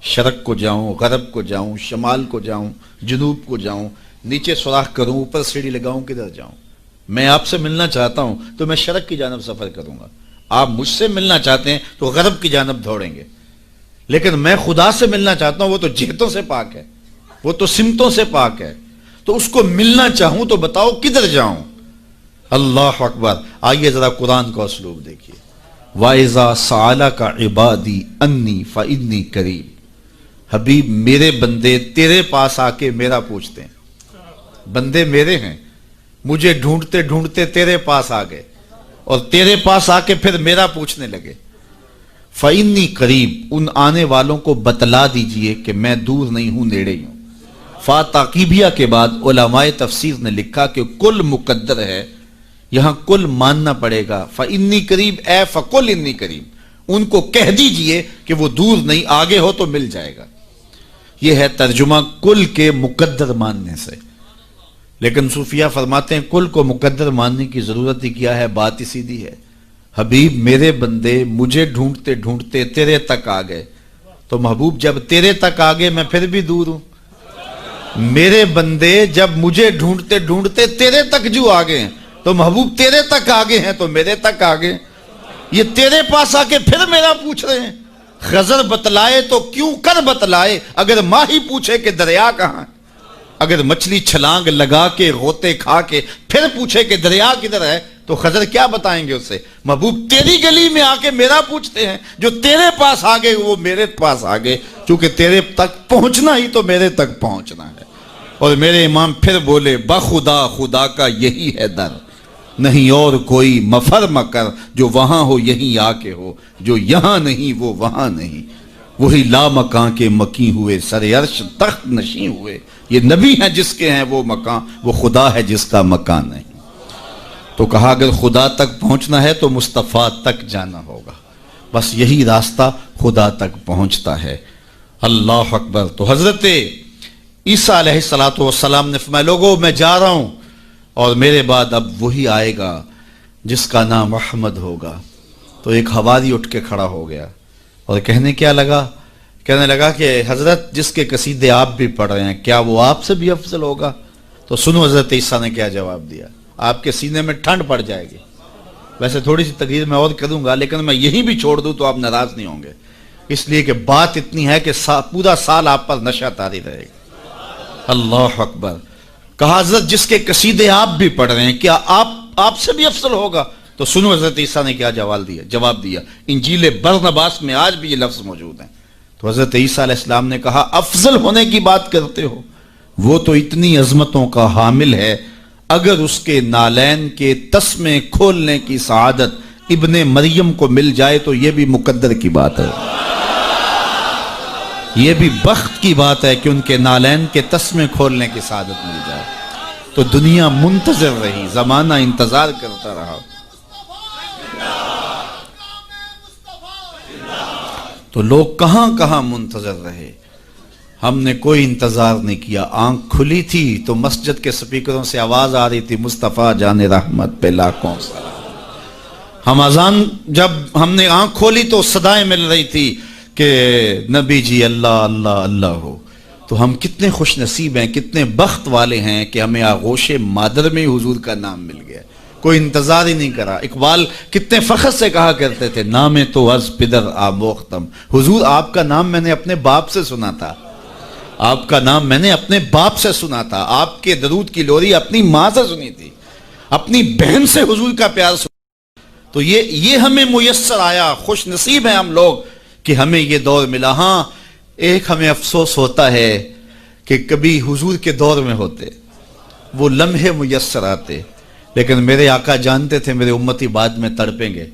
شرق کو جاؤں، غرب کو جاؤں، شمال کو جاؤں، جنوب کو جاؤں، نیچے سوراخ کروں، اوپر سیڑھی لگاؤں، کدھر جاؤں. میں آپ سے ملنا چاہتا ہوں تو میں شرق کی جانب سفر کروں گا، آپ مجھ سے ملنا چاہتے ہیں تو غرب کی جانب دوڑیں گے. لیکن میں خدا سے ملنا چاہتا ہوں، وہ تو جہتوں سے پاک ہے، وہ تو سمتوں سے پاک ہے، تو اس کو ملنا چاہوں تو بتاؤ کدھر جاؤں. اللہ اکبر. آئیے ذرا قرآن کا اسلوب دیکھیے. وَإِذَا سَأَلَكَ عِبَادِي أَنِّي فَإِنِّي قَرِيبٌ. حبیب میرے بندے تیرے پاس آ کے میرا پوچھتے ہیں، بندے میرے ہیں، مجھے ڈھونڈتے ڈھونڈتے تیرے پاس آ گئے اور تیرے پاس آ کے پھر میرا پوچھنے لگے. فَإِنِّي قَرِيبٌ. ان آنے والوں کو بتلا دیجئے کہ میں دور نہیں ہوں، نیڑے ہی ہوں. فا تاقیبیہ کے بعد علماء تفسیر نے لکھا کہ کل مقدر ہے، یہاں کل ماننا پڑے گا. فَإِنِّي قَرِيبٌ اے فَقُلْ إِنِّي قَرِيبٌ. ان کو کہہ دیجئے کہ وہ دور نہیں، آگے ہو تو مل جائے گا. یہ ہے ترجمہ کل کے مقدر ماننے سے. لیکن صوفیہ فرماتے ہیں کل کو مقدر ماننے کی ضرورت ہی کیا ہے، بات ہی سیدھی ہے. حبیب میرے بندے مجھے ڈھونڈتے ڈھونڈتے تیرے تک آ گئے، تو محبوب جب تیرے تک آ گئے میں پھر بھی دور ہوں. میرے بندے جب مجھے ڈھونڈتے ڈھونڈتے تیرے تک جو آ گئے ہیں تو محبوب تیرے تک آگے ہیں تو میرے تک آگے. یہ تیرے پاس آ کے پھر میرا پوچھ رہے ہیں. خضر بتلائے تو کیوں کر بتلائے، اگر ماہی پوچھے کہ دریا کہاں ہے، اگر مچھلی چھلانگ لگا کے غوطے کھا کے پھر پوچھے کہ دریا کدھر ہے تو خضر کیا بتائیں گے اسے. محبوب تیری گلی میں آ کے میرا پوچھتے ہیں، جو تیرے پاس آگے وہ میرے پاس آگے، چونکہ تیرے تک پہنچنا ہی تو میرے تک پہنچنا ہے. اور میرے امام پھر بولے بخدا خدا کا یہی ہے در، نہیں اور کوئی مفر مکر، جو وہاں ہو یہیں آ کے ہو، جو یہاں نہیں وہ وہاں نہیں. وہی لا مکان کے مکی ہوئے، سر عرش تخت نشیں ہوئے. یہ نبی ہیں جس کے ہیں وہ مکان، وہ خدا ہے جس کا مکان نہیں. تو کہا اگر خدا تک پہنچنا ہے تو مصطفیٰ تک جانا ہوگا، بس یہی راستہ خدا تک پہنچتا ہے. اللہ اکبر. تو حضرت عیسیٰ علیہ السلام نے فرمایا لوگوں میں جا رہا ہوں اور میرے بعد اب وہی آئے گا جس کا نام احمد ہوگا. تو ایک حواری اٹھ کے کھڑا ہو گیا اور کہنے لگا کہ حضرت جس کے قصیدے آپ بھی پڑھ رہے ہیں کیا وہ آپ سے بھی افضل ہوگا؟ تو سنو حضرت عیسیٰ نے کیا جواب دیا. آپ کے سینے میں ٹھنڈ پڑ جائے گی. ویسے تھوڑی سی تقریر میں اور کروں گا لیکن میں یہی بھی چھوڑ دوں تو آپ ناراض نہیں ہوں گے، اس لیے کہ بات اتنی ہے کہ پورا سال آپ پر نشہ طاری رہے گا. اللہ اکبر. کہا حضرت جس کے قصیدے آپ بھی پڑھ رہے ہیں کیا آپ سے بھی افضل ہوگا؟ تو سنو حضرت عیسیٰ نے کیا جواب دیا. انجیل برنباس میں آج بھی یہ لفظ موجود ہیں. تو حضرت عیسیٰ علیہ السلام نے کہا افضل ہونے کی بات کرتے ہو، وہ تو اتنی عظمتوں کا حامل ہے، اگر اس کے نالین کے تسمے کھولنے کی سعادت ابن مریم کو مل جائے تو یہ بھی مقدر کی بات ہے، یہ بھی بخت کی بات ہے کہ ان کے نالین کے تسمے کھولنے کی سعادت مل جائے۔ تو دنیا منتظر رہی، زمانہ انتظار کرتا رہا۔ تو لوگ کہاں کہاں منتظر رہے، ہم نے کوئی انتظار نہیں کیا۔ آنکھ کھلی تھی تو مسجد کے سپیکروں سے آواز آ رہی تھی مصطفیٰ جان رحمت پہ لاکھوں سلام۔ ہم اذان جب ہم نے آنکھ کھولی تو صدائیں مل رہی تھی کہ نبی جی اللہ اللہ اللہ ہو۔ تو ہم کتنے خوش نصیب ہیں، کتنے بخت والے ہیں کہ ہمیں آغوش مادر میں حضور کا نام مل گیا، کوئی انتظار ہی نہیں کرا۔ اقبال کتنے فخر سے کہا کرتے تھے نام تو از پدر آموختم، حضور آپ کا نام میں نے اپنے باپ سے سنا تھا، آپ کا نام میں نے اپنے باپ سے سنا تھا، آپ کے درود کی لوری اپنی ماں سے سنی تھی، اپنی بہن سے حضور کا پیار سنا۔ تو یہ ہمیں میسر آیا، خوش نصیب ہیں ہم لوگ کہ ہمیں یہ دور ملا۔ ہاں ایک ہمیں افسوس ہوتا ہے کہ کبھی حضور کے دور میں ہوتے، وہ لمحے میسر آتے، لیکن میرے آقا جانتے تھے میرے امتی بعد میں تڑپیں گے۔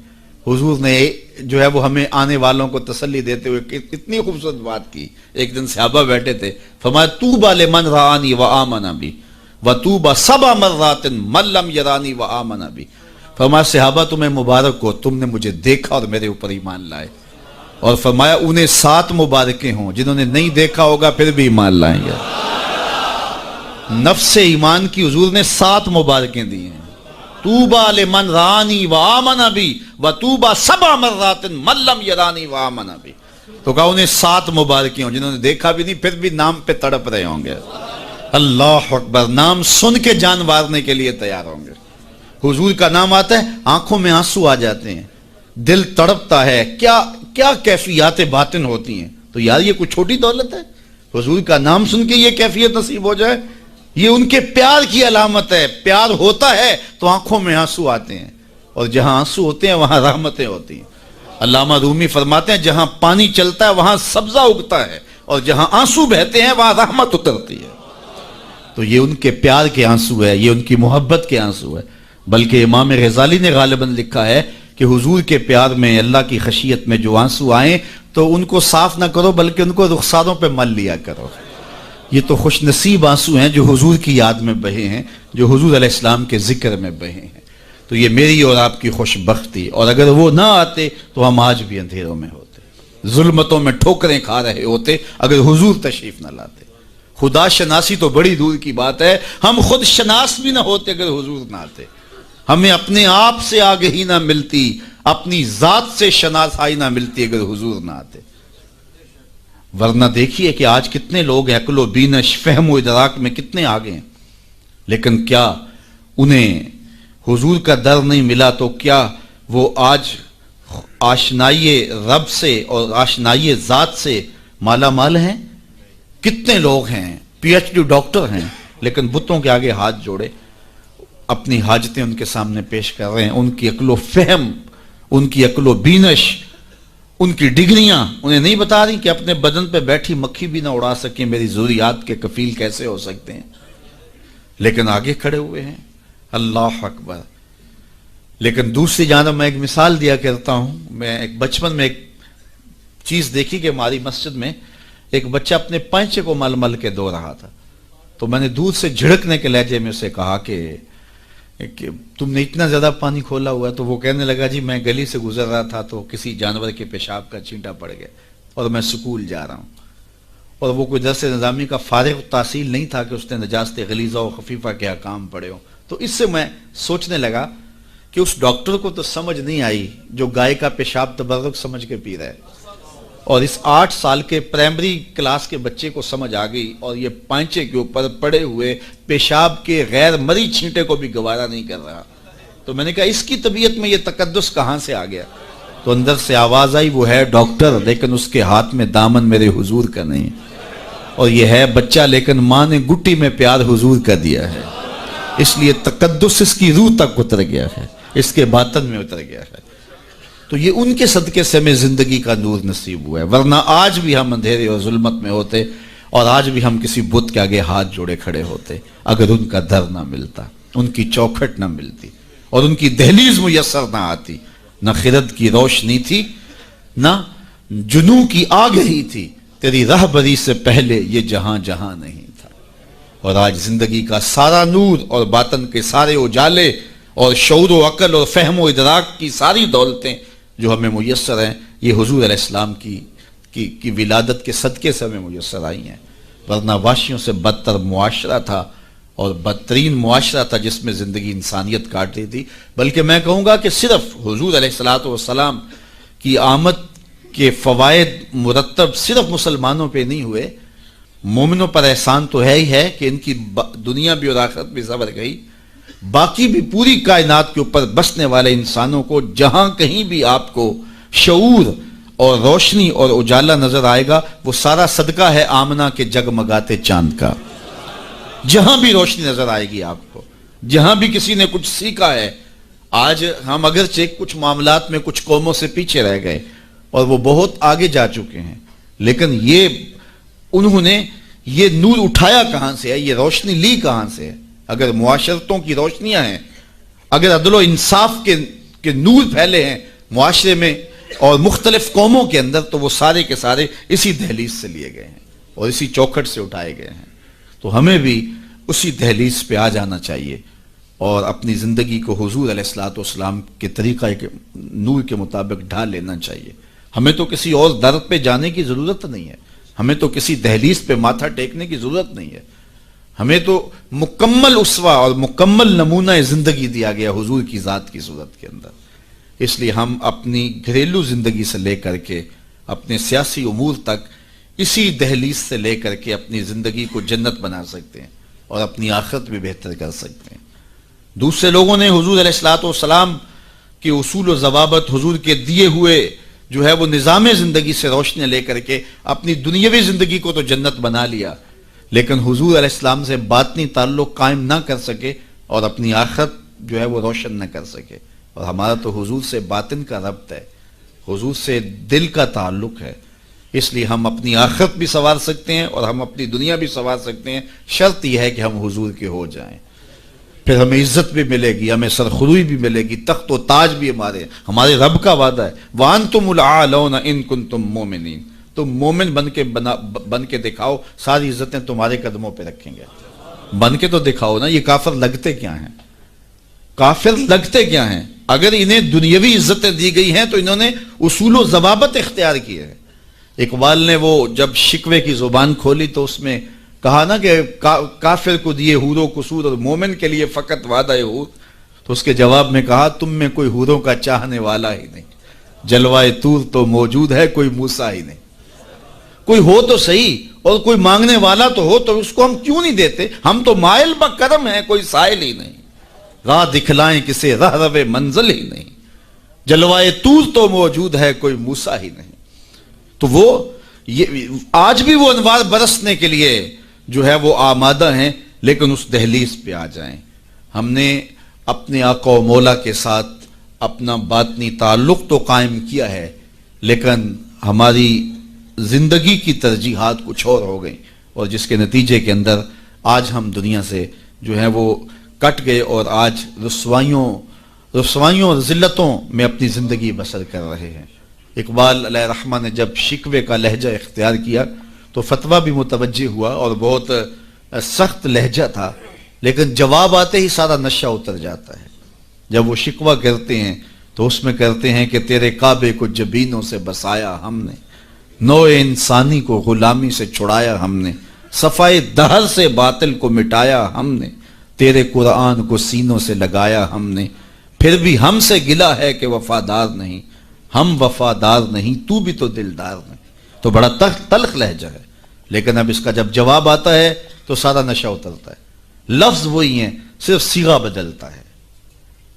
حضور نے جو ہے وہ ہمیں آنے والوں کو تسلی دیتے ہوئے اتنی خوبصورت بات کی۔ ایک دن صحابہ بیٹھے تھے، فرمایا طوبی لمن رآنی وآمن بی وطوبی سبع مرات من لم یرانی وآمن بی۔ فرمایا صحابہ تمہیں مبارک ہو، تم نے مجھے دیکھا اور میرے اوپر ایمان لائے، اور فرمایا انہیں 7 مبارکیں ہوں جنہوں نے نہیں دیکھا ہوگا پھر بھی ایمان لائیں گے۔ نفس ایمان کی حضور نے 7 مبارکیں دی ہیں، طوبی لمن رآنی وآمن بی وطوبی سبع مرات من لم یرانی وآمن بی۔ تو کہا انہیں 7 مبارکیں ہوں جنہوں نے دیکھا بھی نہیں پھر بھی نام پہ تڑپ رہے ہوں گے۔ اللہ اکبر، نام سن کے جان مارنے کے لیے تیار ہوں گے۔ حضور کا نام آتا ہے آنکھوں میں آنسو آ جاتے ہیں، دل تڑپتا ہے، کیا کیفیات باطن ہوتی ہیں۔ تو یار یہ کوئی چھوٹی دولت ہے، حضور کا نام سن کے یہ کیفیت نصیب ہو جائے، یہ ان کے پیار کی علامت ہے۔ پیار ہوتا ہے تو آنکھوں میں آنسو آتے ہیں، اور جہاں آنسو ہوتے ہیں وہاں رحمتیں ہوتی ہیں۔ علامہ رومی فرماتے ہیں جہاں پانی چلتا ہے وہاں سبزہ اگتا ہے، اور جہاں آنسو بہتے ہیں وہاں رحمت اترتی ہے۔ تو یہ ان کے پیار کے آنسو ہے، یہ ان کی محبت کے آنسو ہے۔ بلکہ امام غزالی نے غالباً لکھا ہے کہ حضور کے پیار میں، اللہ کی خشیت میں جو آنسو آئیں تو ان کو صاف نہ کرو بلکہ ان کو رخساروں پہ مل لیا کرو۔ یہ تو خوش نصیب آنسو ہیں جو حضور کی یاد میں بہے ہیں، جو حضور علیہ السلام کے ذکر میں بہے ہیں۔ تو یہ میری اور آپ کی خوش بختی، اور اگر وہ نہ آتے تو ہم آج بھی اندھیروں میں ہوتے، ظلمتوں میں ٹھوکریں کھا رہے ہوتے اگر حضور تشریف نہ لاتے۔ خدا شناسی تو بڑی دور کی بات ہے، ہم خود شناس بھی نہ ہوتے اگر حضور نہ آتے، ہمیں اپنے آپ سے آگہی نہ ملتی، اپنی ذات سے شناسائی نہ ملتی اگر حضور نہ آتے۔ ورنہ دیکھیے کہ آج کتنے لوگ عقل و بینش، فہم و ادراک میں کتنے آگے ہیں، لیکن کیا انہیں حضور کا در نہیں ملا تو کیا وہ آج آشنائی رب سے اور آشنائی ذات سے مالا مال ہیں؟ کتنے لوگ ہیں پی ایچ ڈی ڈاکٹر ہیں لیکن بتوں کے آگے ہاتھ جوڑے اپنی حاجتیں ان کے سامنے پیش کر رہے ہیں۔ ان کی عقل و فہم، ان کی عقل و بینش، ان کی ڈگریاں انہیں نہیں بتا رہی کہ اپنے بدن پہ بیٹھی مکھی بھی نہ اڑا سکیں، میری ضروریات کے کفیل کیسے ہو سکتے ہیں، لیکن آگے کھڑے ہوئے ہیں۔ اللہ اکبر۔ لیکن دوسری جانب میں ایک مثال دیا کرتا ہوں، میں ایک بچپن میں ایک چیز دیکھی کہ ہماری مسجد میں ایک بچہ اپنے پینچے کو مل مل کے دھو رہا تھا، تو میں نے دور سے جھڑکنے کے لہجے میں اسے کہا کہ تم نے اتنا زیادہ پانی کھولا ہوا ہے، تو وہ کہنے لگا جی میں گلی سے گزر رہا تھا تو کسی جانور کے پیشاب کا چینٹا پڑ گیا اور میں سکول جا رہا ہوں، اور وہ کوئی درس نظامی کا فارغ التحصیل نہیں تھا کہ اس نے نجاست غلیظہ و خفیفہ کے احکام پڑھے ہوں۔ تو اس سے میں سوچنے لگا کہ اس ڈاکٹر کو تو سمجھ نہیں آئی جو گائے کا پیشاب تبرک سمجھ کے پی رہا ہے، اور اس 8 سال کے پرائمری کلاس کے بچے کو سمجھ آ گئی، اور یہ پانچے کے اوپر پڑے ہوئے پیشاب کے غیر مری چھینٹے کو بھی گوارا نہیں کر رہا۔ تو میں نے کہا اس کی طبیعت میں یہ تقدس کہاں سے آ گیا؟ تو اندر سے آواز آئی وہ ہے ڈاکٹر لیکن اس کے ہاتھ میں دامن میرے حضور کا نہیں، اور یہ ہے بچہ لیکن ماں نے گٹی میں پیار حضور کا دیا ہے، اس لیے تقدس اس کی روح تک اتر گیا ہے، اس کے باطن میں اتر گیا ہے۔ تو یہ ان کے صدقے سے ہمیں زندگی کا نور نصیب ہوا ہے، ورنہ آج بھی ہم اندھیرے اور ظلمت میں ہوتے، اور آج بھی ہم کسی بت کے آگے ہاتھ جوڑے کھڑے ہوتے اگر ان کا در نہ ملتا، ان کی چوکھٹ نہ ملتی اور ان کی دہلیز میسر نہ آتی۔ نہ خرد کی روشنی تھی، نہ جنوں کی آگ ہی تھی، تیری رہبری سے پہلے یہ جہاں جہاں نہیں تھا۔ اور آج زندگی کا سارا نور اور باطن کے سارے اجالے اور شعور و عقل اور فہم و ادراک کی ساری دولتیں جو ہمیں میسر ہیں، یہ حضور علیہ السلام کی ولادت کے صدقے سے ہمیں میسر آئی ہیں، ورنہ وحشیوں سے بدتر معاشرہ تھا اور بدترین معاشرہ تھا جس میں زندگی انسانیت کاٹ رہی تھی۔ بلکہ میں کہوں گا کہ صرف حضور علیہ السلام کی آمد کے فوائد مرتب صرف مسلمانوں پہ نہیں ہوئے، مومنوں پر احسان تو ہے ہی ہے کہ ان کی دنیا بھی اور آخرت بھی سنور گئی، باقی بھی پوری کائنات کے اوپر بسنے والے انسانوں کو جہاں کہیں بھی آپ کو شعور اور روشنی اور اجالا نظر آئے گا، وہ سارا صدقہ ہے آمنہ کے جگمگاتے چاند کا۔ جہاں بھی روشنی نظر آئے گی آپ کو، جہاں بھی کسی نے کچھ سیکھا ہے۔ آج ہم اگرچہ کچھ معاملات میں کچھ قوموں سے پیچھے رہ گئے اور وہ بہت آگے جا چکے ہیں، لیکن انہوں نے یہ نور اٹھایا کہاں سے ہے، یہ روشنی لی کہاں سے ہے؟ اگر معاشرتوں کی روشنیاں ہیں، اگر عدل و انصاف کے نور پھیلے ہیں معاشرے میں اور مختلف قوموں کے اندر، تو وہ سارے کے سارے اسی دہلیز سے لیے گئے ہیں اور اسی چوکھٹ سے اٹھائے گئے ہیں۔ تو ہمیں بھی اسی دہلیز پہ آ جانا چاہیے اور اپنی زندگی کو حضور علیہ السلام کے طریقہ کے نور کے مطابق ڈھال لینا چاہیے۔ ہمیں تو کسی اور در پہ جانے کی ضرورت نہیں ہے، ہمیں تو کسی دہلیز پہ ماتھا ٹیکنے کی ضرورت نہیں ہے، ہمیں تو مکمل اسوہ اور مکمل نمونہ زندگی دیا گیا حضور کی ذات کی صورت کے اندر۔ اس لیے ہم اپنی گھریلو زندگی سے لے کر کے اپنے سیاسی امور تک اسی دہلیز سے لے کر کے اپنی زندگی کو جنت بنا سکتے ہیں اور اپنی آخرت بھی بہتر کر سکتے ہیں۔ دوسرے لوگوں نے حضور علیہ السلام کے اصول و ضوابط، حضور کے دیے ہوئے جو ہے وہ نظام زندگی سے روشنی لے کر کے اپنی دنیاوی زندگی کو تو جنت بنا لیا، لیکن حضور علیہ السلام سے باطنی تعلق قائم نہ کر سکے اور اپنی آخرت جو ہے وہ روشن نہ کر سکے۔ اور ہمارا تو حضور سے باطن کا ربط ہے، حضور سے دل کا تعلق ہے، اس لیے ہم اپنی آخرت بھی سنوار سکتے ہیں اور ہم اپنی دنیا بھی سنوار سکتے ہیں، شرط یہ ہے کہ ہم حضور کے ہو جائیں۔ پھر ہمیں عزت بھی ملے گی، ہمیں سرخروئی بھی ملے گی، تخت و تاج بھی ہمارے رب کا وعدہ ہے، وَأَنْتُمُ الْأَعْلَوْنَ إِن كُنتُم مُؤْمِنِينَ۔ تم مومن بن کے دکھاؤ، ساری عزتیں تمہارے قدموں پہ رکھیں گے۔ بن کے تو دکھاؤ نا۔ یہ کافر لگتے کیا ہیں؟ کافر لگتے کیا ہیں؟ اگر انہیں دنیاوی عزتیں دی گئی ہیں تو انہوں نے اصول و ضوابط اختیار کیے ہیں۔ اقبال نے وہ جب شکوے کی زبان کھولی تو اس میں کہا نا کہ کافر کو دیے حور و قصور اور مومن کے لیے فقط وعدہ حور، تو اس کے جواب میں کہا تم میں کوئی حوروں کا چاہنے والا ہی نہیں، جلوائے طور تو موجود ہے کوئی موسیٰ ہی نہیں۔ کوئی ہو تو صحیح اور کوئی مانگنے والا تو ہو، تو اس کو ہم کیوں نہیں دیتے؟ ہم تو مائل بکرم ہیں، کوئی سائل ہی نہیں، راہ دکھلائیں کسے راہ رو منزل ہی نہیں، جلوائے طور تو موجود ہے کوئی موسیٰ ہی نہیں۔ تو وہ آج بھی وہ انوار برسنے کے لیے جو ہے وہ آمادہ ہیں، لیکن اس دہلیز پہ آ جائیں۔ ہم نے اپنے آقا و مولا کے ساتھ اپنا باطنی تعلق تو قائم کیا ہے، لیکن ہماری زندگی کی ترجیحات کچھ اور ہو گئیں، اور جس کے نتیجے کے اندر آج ہم دنیا سے جو ہے وہ کٹ گئے اور آج رسوائیوں اور ذلتوں میں اپنی زندگی بسر کر رہے ہیں۔ اقبال علیہ رحمہ نے جب شکوے کا لہجہ اختیار کیا تو فتویٰ بھی متوجہ ہوا اور بہت سخت لہجہ تھا، لیکن جواب آتے ہی سارا نشہ اتر جاتا ہے۔ جب وہ شکوہ کرتے ہیں تو اس میں کرتے ہیں کہ تیرے کعبے کو جبینوں سے بسایا ہم نے، نوع انسانی کو غلامی سے چھڑایا ہم نے، صفائے دہر سے باطل کو مٹایا ہم نے، تیرے قرآن کو سینوں سے لگایا ہم نے، پھر بھی ہم سے گلہ ہے کہ وفادار نہیں، ہم وفادار نہیں تو بھی تو دلدار نہیں۔ تو بڑا تلخ لہجہ ہے، لیکن اب اس کا جب جواب آتا ہے تو سارا نشہ اترتا ہے۔ لفظ وہی ہیں، صرف صیغہ بدلتا ہے،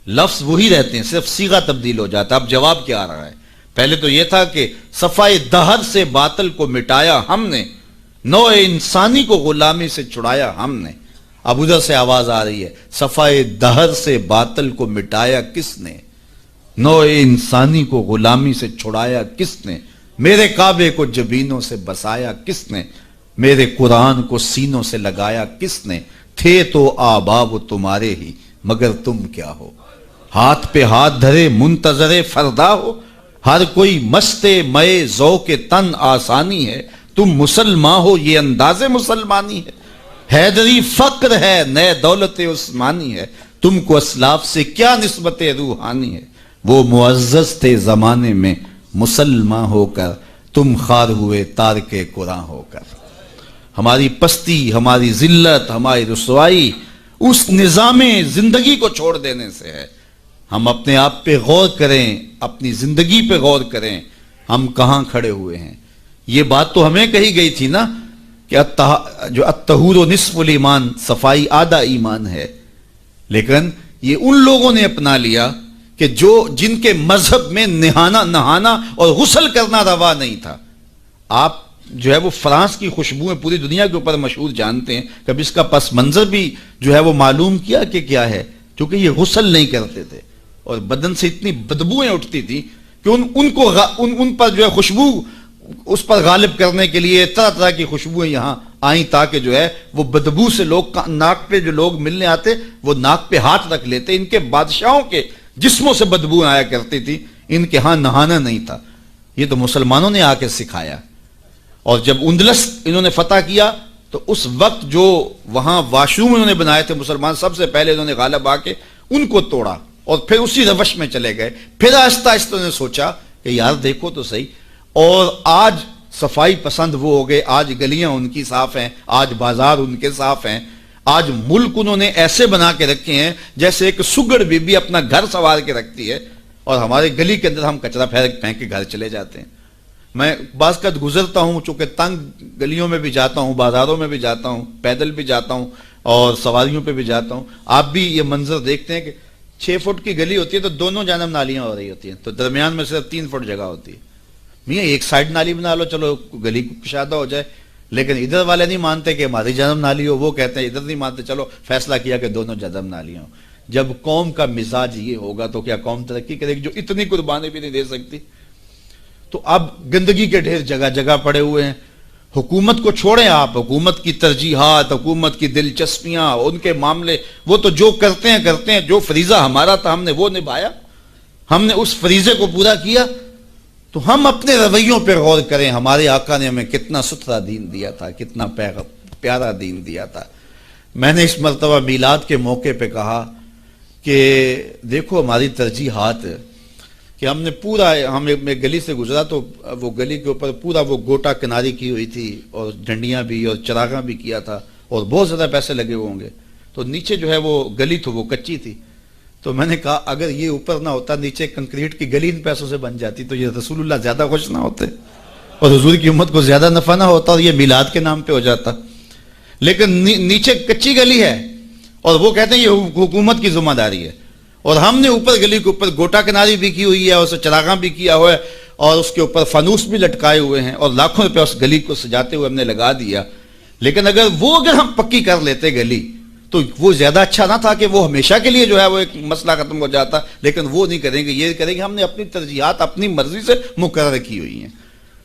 لفظ وہی رہتے ہیں، صرف صیغہ تبدیل ہو جاتا ہے۔ اب جواب کیا آ رہا ہے؟ پہلے تو یہ تھا کہ صفائے دہر سے باطل کو مٹایا ہم نے، نوع انسانی کو غلامی سے چھڑایا ہم نے۔ اب ادھر سے آواز آ رہی ہے، صفائے دہر سے باطل کو مٹایا کس نے، نوع انسانی کو غلامی سے چھڑایا کس نے؟ میرے کعبے کو جبینوں سے بسایا کس نے؟ میرے قرآن کو سینوں سے لگایا کس نے؟ تھے تو آبا وہ تمہارے ہی، مگر تم کیا ہو؟ ہاتھ پہ ہاتھ دھرے منتظر فردا ہو، ہر کوئی مستے مئے ذوق تن آسانی ہے، تم مسلمان ہو یہ انداز مسلمانی ہے، حیدری فقر ہے نئے دولت عثمانی ہے، تم کو اسلاف سے کیا نسبت روحانی ہے، وہ معزز تھے زمانے میں مسلمان ہو کر، تم خار ہوئے تارک قرآن ہو کر۔ ہماری پستی، ہماری ذلت، ہماری رسوائی اس نظام زندگی کو چھوڑ دینے سے ہے۔ ہم اپنے آپ پہ غور کریں، اپنی زندگی پہ غور کریں، ہم کہاں کھڑے ہوئے ہیں۔ یہ بات تو ہمیں کہی گئی تھی نا کہ جو الطہور نصف الایمان، صفائی آدھا ایمان ہے، لیکن یہ ان لوگوں نے اپنا لیا کہ جن کے مذہب میں نہانا اور غسل کرنا روا نہیں تھا۔ آپ جو ہے وہ فرانس کی خوشبوئیں پوری دنیا کے اوپر مشہور جانتے ہیں، کبھی اس کا پس منظر بھی جو ہے وہ معلوم کیا کہ کیا ہے؟ کیونکہ یہ غسل نہیں کرتے تھے اور بدن سے اتنی بدبوئیں اٹھتی تھی کہ ان پر جو ہے خوشبو اس پر غالب کرنے کے لیے طرح طرح کی خوشبوئیں یہاں آئیں، تاکہ جو ہے وہ بدبو سے لوگ ناک پہ جو لوگ ملنے آتے وہ ناک پہ ہاتھ رکھ لیتے۔ ان کے بادشاہوں کے جسموں سے بدبو آیا کرتی تھی، ان کے ہاں نہانا نہیں تھا۔ یہ تو مسلمانوں نے آ کے سکھایا، اور جب اندلس انہوں نے فتح کیا تو اس وقت جو وہاں واشروم انہوں نے بنائے تھے مسلمان، سب سے پہلے انہوں نے غالب آ کے ان کو توڑا اور پھر اسی روش میں چلے گئے۔ پھر آہستہ آہستہ انہوں نے سوچا کہ یار دیکھو تو صحیح، اور آج صفائی پسند وہ ہو گئے، آج گلیاں ان کی صاف ہیں، آج بازار ان کے صاف ہیں، آج ملک انہوں نے ایسے بنا کے رکھے ہیں جیسے ایک سگڑ بی بی اپنا گھر سنوار کے رکھتی ہے، اور ہمارے گلی کے اندر ہم کچرا پھینک کے گھر چلے جاتے ہیں۔ میں بعض قد گزرتا ہوں، چونکہ تنگ گلیوں میں بھی جاتا ہوں، بازاروں میں بھی جاتا ہوں، پیدل بھی جاتا ہوں اور سواریوں پہ بھی جاتا ہوں، آپ بھی یہ منظر دیکھتے ہیں کہ 6 فٹ کی گلی ہوتی ہے تو دونوں جانب نالیاں ہو رہی ہوتی ہیں، تو درمیان میں صرف 3 فٹ جگہ ہوتی ہے۔ میاں ایک سائڈ نالی بنا لو، چلو گلی کشادہ ہو جائے، لیکن ادھر والے نہیں مانتے کہ ہماری جانب نالی ہو، وہ کہتے ہیں ادھر نہیں مانتے، چلو فیصلہ کیا کہ دونوں جانب نالیاں ہوں۔ جب قوم کا مزاج یہ ہوگا تو کیا قوم ترقی کرے گی جو اتنی قربانی بھی نہیں دے سکتی؟ تو اب گندگی کے ڈھیر جگہ جگہ پڑے ہوئے ہیں۔ حکومت کو چھوڑیں آپ، حکومت کی ترجیحات، حکومت کی دلچسپیاں، ان کے معاملے، وہ تو جو کرتے ہیں، جو فریضہ ہمارا تھا ہم نے وہ نبھایا، ہم نے اس فریضے کو پورا کیا۔ تو ہم اپنے رویوں پہ غور کریں، ہمارے آقا نے ہمیں کتنا ستھرا دین دیا تھا، کتنا پیارا دین دیا تھا۔ میں نے اس مرتبہ میلاد کے موقع پہ کہا کہ دیکھو ہماری ترجیحات کہ ہم نے پورا، میں گلی سے گزرا تو وہ گلی کے اوپر پورا وہ گوٹا کناری کی ہوئی تھی اور ڈنڈیاں بھی اور چراغاں بھی کیا تھا اور بہت زیادہ پیسے لگے ہوئے ہوں گے، تو نیچے جو ہے وہ گلی تو وہ کچی تھی، تو میں نے کہا اگر یہ اوپر نہ ہوتا، نیچے کنکریٹ کی گلی ان پیسوں سے بن جاتی تو یہ رسول اللہ زیادہ خوش نہ ہوتے اور حضور کی امت کو زیادہ نفع نہ ہوتا اور یہ میلاد کے نام پہ ہو جاتا، لیکن نیچے کچی گلی ہے اور وہ کہتے ہیں یہ حکومت کی ذمہ داری ہے، اور ہم نے اوپر گلی کے اوپر گوٹا کناری بھی کی ہوئی ہے اور اسے چراغاں بھی کیا ہوا ہے اور اس کے اوپر فانوس بھی لٹکائے ہوئے ہیں اور لاکھوں روپے اس گلی کو سجاتے ہوئے ہم نے لگا دیا۔ لیکن اگر ہم پکی کر لیتے گلی تو وہ زیادہ اچھا نہ تھا کہ وہ ہمیشہ کے لیے جو ہے وہ ایک مسئلہ ختم ہو جاتا، لیکن وہ نہیں کریں گے، یہ کریں گے ہم نے اپنی ترجیحات اپنی مرضی سے مقرر کی ہوئی ہیں۔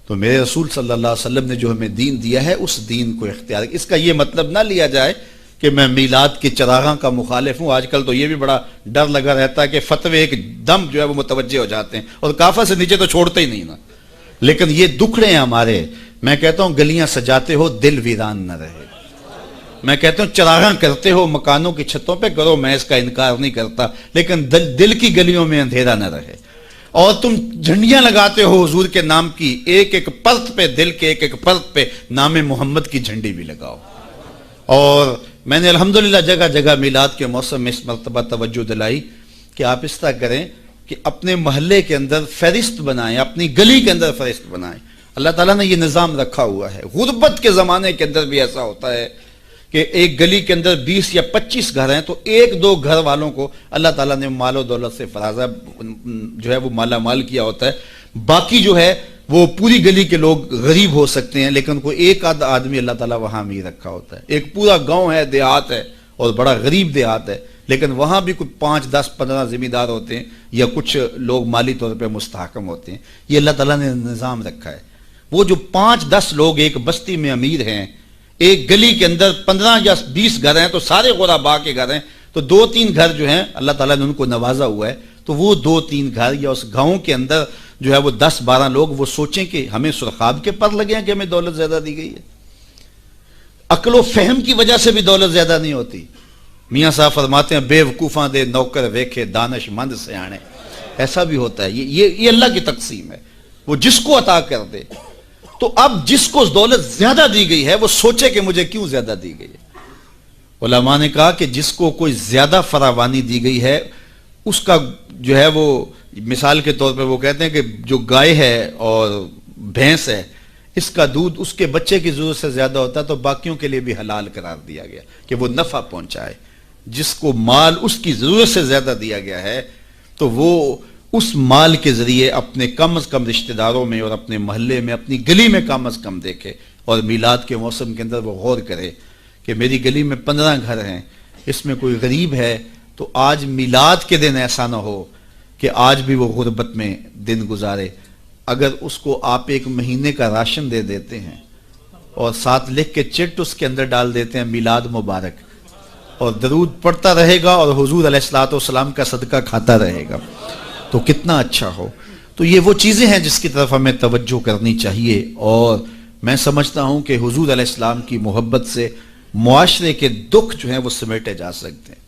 تو میرے رسول صلی اللہ علیہ وسلم نے جو ہمیں دین دیا ہے اس دین کو اختیار، اس کا یہ مطلب نہ لیا جائے کہ میں میلاد کے چراغاں کا مخالف ہوں۔ آج کل تو یہ بھی بڑا ڈر لگا رہتا ہے کہ فتوے ایک دم جو ہے وہ متوجہ ہو جاتے ہیں اور کعبہ سے نیچے تو چھوڑتے ہی نہیں نا، لیکن یہ دکھڑے ہیں ہمارے۔ میں کہتا ہوں گلیاں سجاتے ہو دل ویران نہ رہے، میں کہتا ہوں چراغاں کرتے ہو مکانوں کی چھتوں پہ کرو، میں اس کا انکار نہیں کرتا، لیکن دل کی گلیوں میں اندھیرا نہ رہے۔ اور تم جھنڈیاں لگاتے ہو حضور کے نام کی، ایک ایک پرت پہ، دل کے ایک ایک پرت پہ نام محمد کی جھنڈی بھی لگاؤ۔ اور میں نے الحمدللہ جگہ جگہ میلاد کے موسم میں اس مرتبہ توجہ دلائی کہ آپ اس طرح کریں کہ اپنے محلے کے اندر فہرست بنائیں، اپنی گلی کے اندر فہرست بنائیں۔ اللہ تعالیٰ نے یہ نظام رکھا ہوا ہے۔ غربت کے زمانے کے اندر بھی ایسا ہوتا ہے کہ ایک گلی کے اندر 20 یا 25 گھر ہیں تو 1-2 گھر والوں کو اللہ تعالیٰ نے مال و دولت سے فرازہ جو ہے وہ مالا مال کیا ہوتا ہے، باقی جو ہے وہ پوری گلی کے لوگ غریب ہو سکتے ہیں، لیکن کوئی ایک آدھ آدمی اللہ تعالیٰ وہاں بھی رکھا ہوتا ہے۔ ایک پورا گاؤں ہے، دیہات ہے، اور بڑا غریب دیہات ہے، لیکن وہاں بھی کوئی 5 10 15 ذمہ دار ہوتے ہیں یا کچھ لوگ مالی طور پہ مستحکم ہوتے ہیں. یہ اللہ تعالیٰ نے نظام رکھا ہے. وہ جو 5 10 لوگ ایک بستی میں امیر ہیں، ایک گلی کے اندر 15 یا 20 گھر ہیں تو سارے غربا کے گھر ہیں، تو 2-3 گھر جو ہیں اللہ تعالیٰ نے ان کو نوازا ہوا ہے، تو وہ 2-3 گھر یا اس گاؤں کے اندر جو ہے وہ 10-12 لوگ وہ سوچیں کہ ہمیں سرخاب کے پر لگے ہیں کہ ہمیں دولت زیادہ دی گئی ہے. عقل و فہم کی وجہ سے بھی دولت زیادہ نہیں ہوتی. میاں صاحب فرماتے ہیں بے وقوفاں دے نوکر ویکھے دانش مند سیانے. ایسا بھی ہوتا ہے، یہ اللہ کی تقسیم ہے، وہ جس کو عطا کر دے. تو اب جس کو دولت زیادہ دی گئی ہے وہ سوچے کہ مجھے کیوں زیادہ دی گئی ہے. علماء نے کہا کہ جس کو کوئی زیادہ فراوانی دی گئی ہے اس کا جو ہے وہ مثال کے طور پہ وہ کہتے ہیں کہ جو گائے ہے اور بھینس ہے اس کا دودھ اس کے بچے کی ضرورت سے زیادہ ہوتا ہے تو باقیوں کے لیے بھی حلال قرار دیا گیا کہ وہ نفع پہنچائے. جس کو مال اس کی ضرورت سے زیادہ دیا گیا ہے تو وہ اس مال کے ذریعے اپنے کم از کم رشتہ داروں میں اور اپنے محلے میں اپنی گلی میں کم از کم دیکھے. اور میلاد کے موسم کے اندر وہ غور کرے کہ میری گلی میں 15 گھر ہیں، اس میں کوئی غریب ہے تو آج میلاد کے دن ایسا نہ ہو کہ آج بھی وہ غربت میں دن گزارے. اگر اس کو آپ 1 مہینے کا راشن دے دیتے ہیں اور ساتھ لکھ کے چٹ اس کے اندر ڈال دیتے ہیں میلاد مبارک، اور درود پڑھتا رہے گا اور حضور علیہ الصلوۃ والسلام کا صدقہ کھاتا رہے گا تو کتنا اچھا ہو. تو یہ وہ چیزیں ہیں جس کی طرف ہمیں توجہ کرنی چاہیے. اور میں سمجھتا ہوں کہ حضور علیہ السلام کی محبت سے معاشرے کے دکھ جو ہیں وہ سمیٹے جا سکتے ہیں.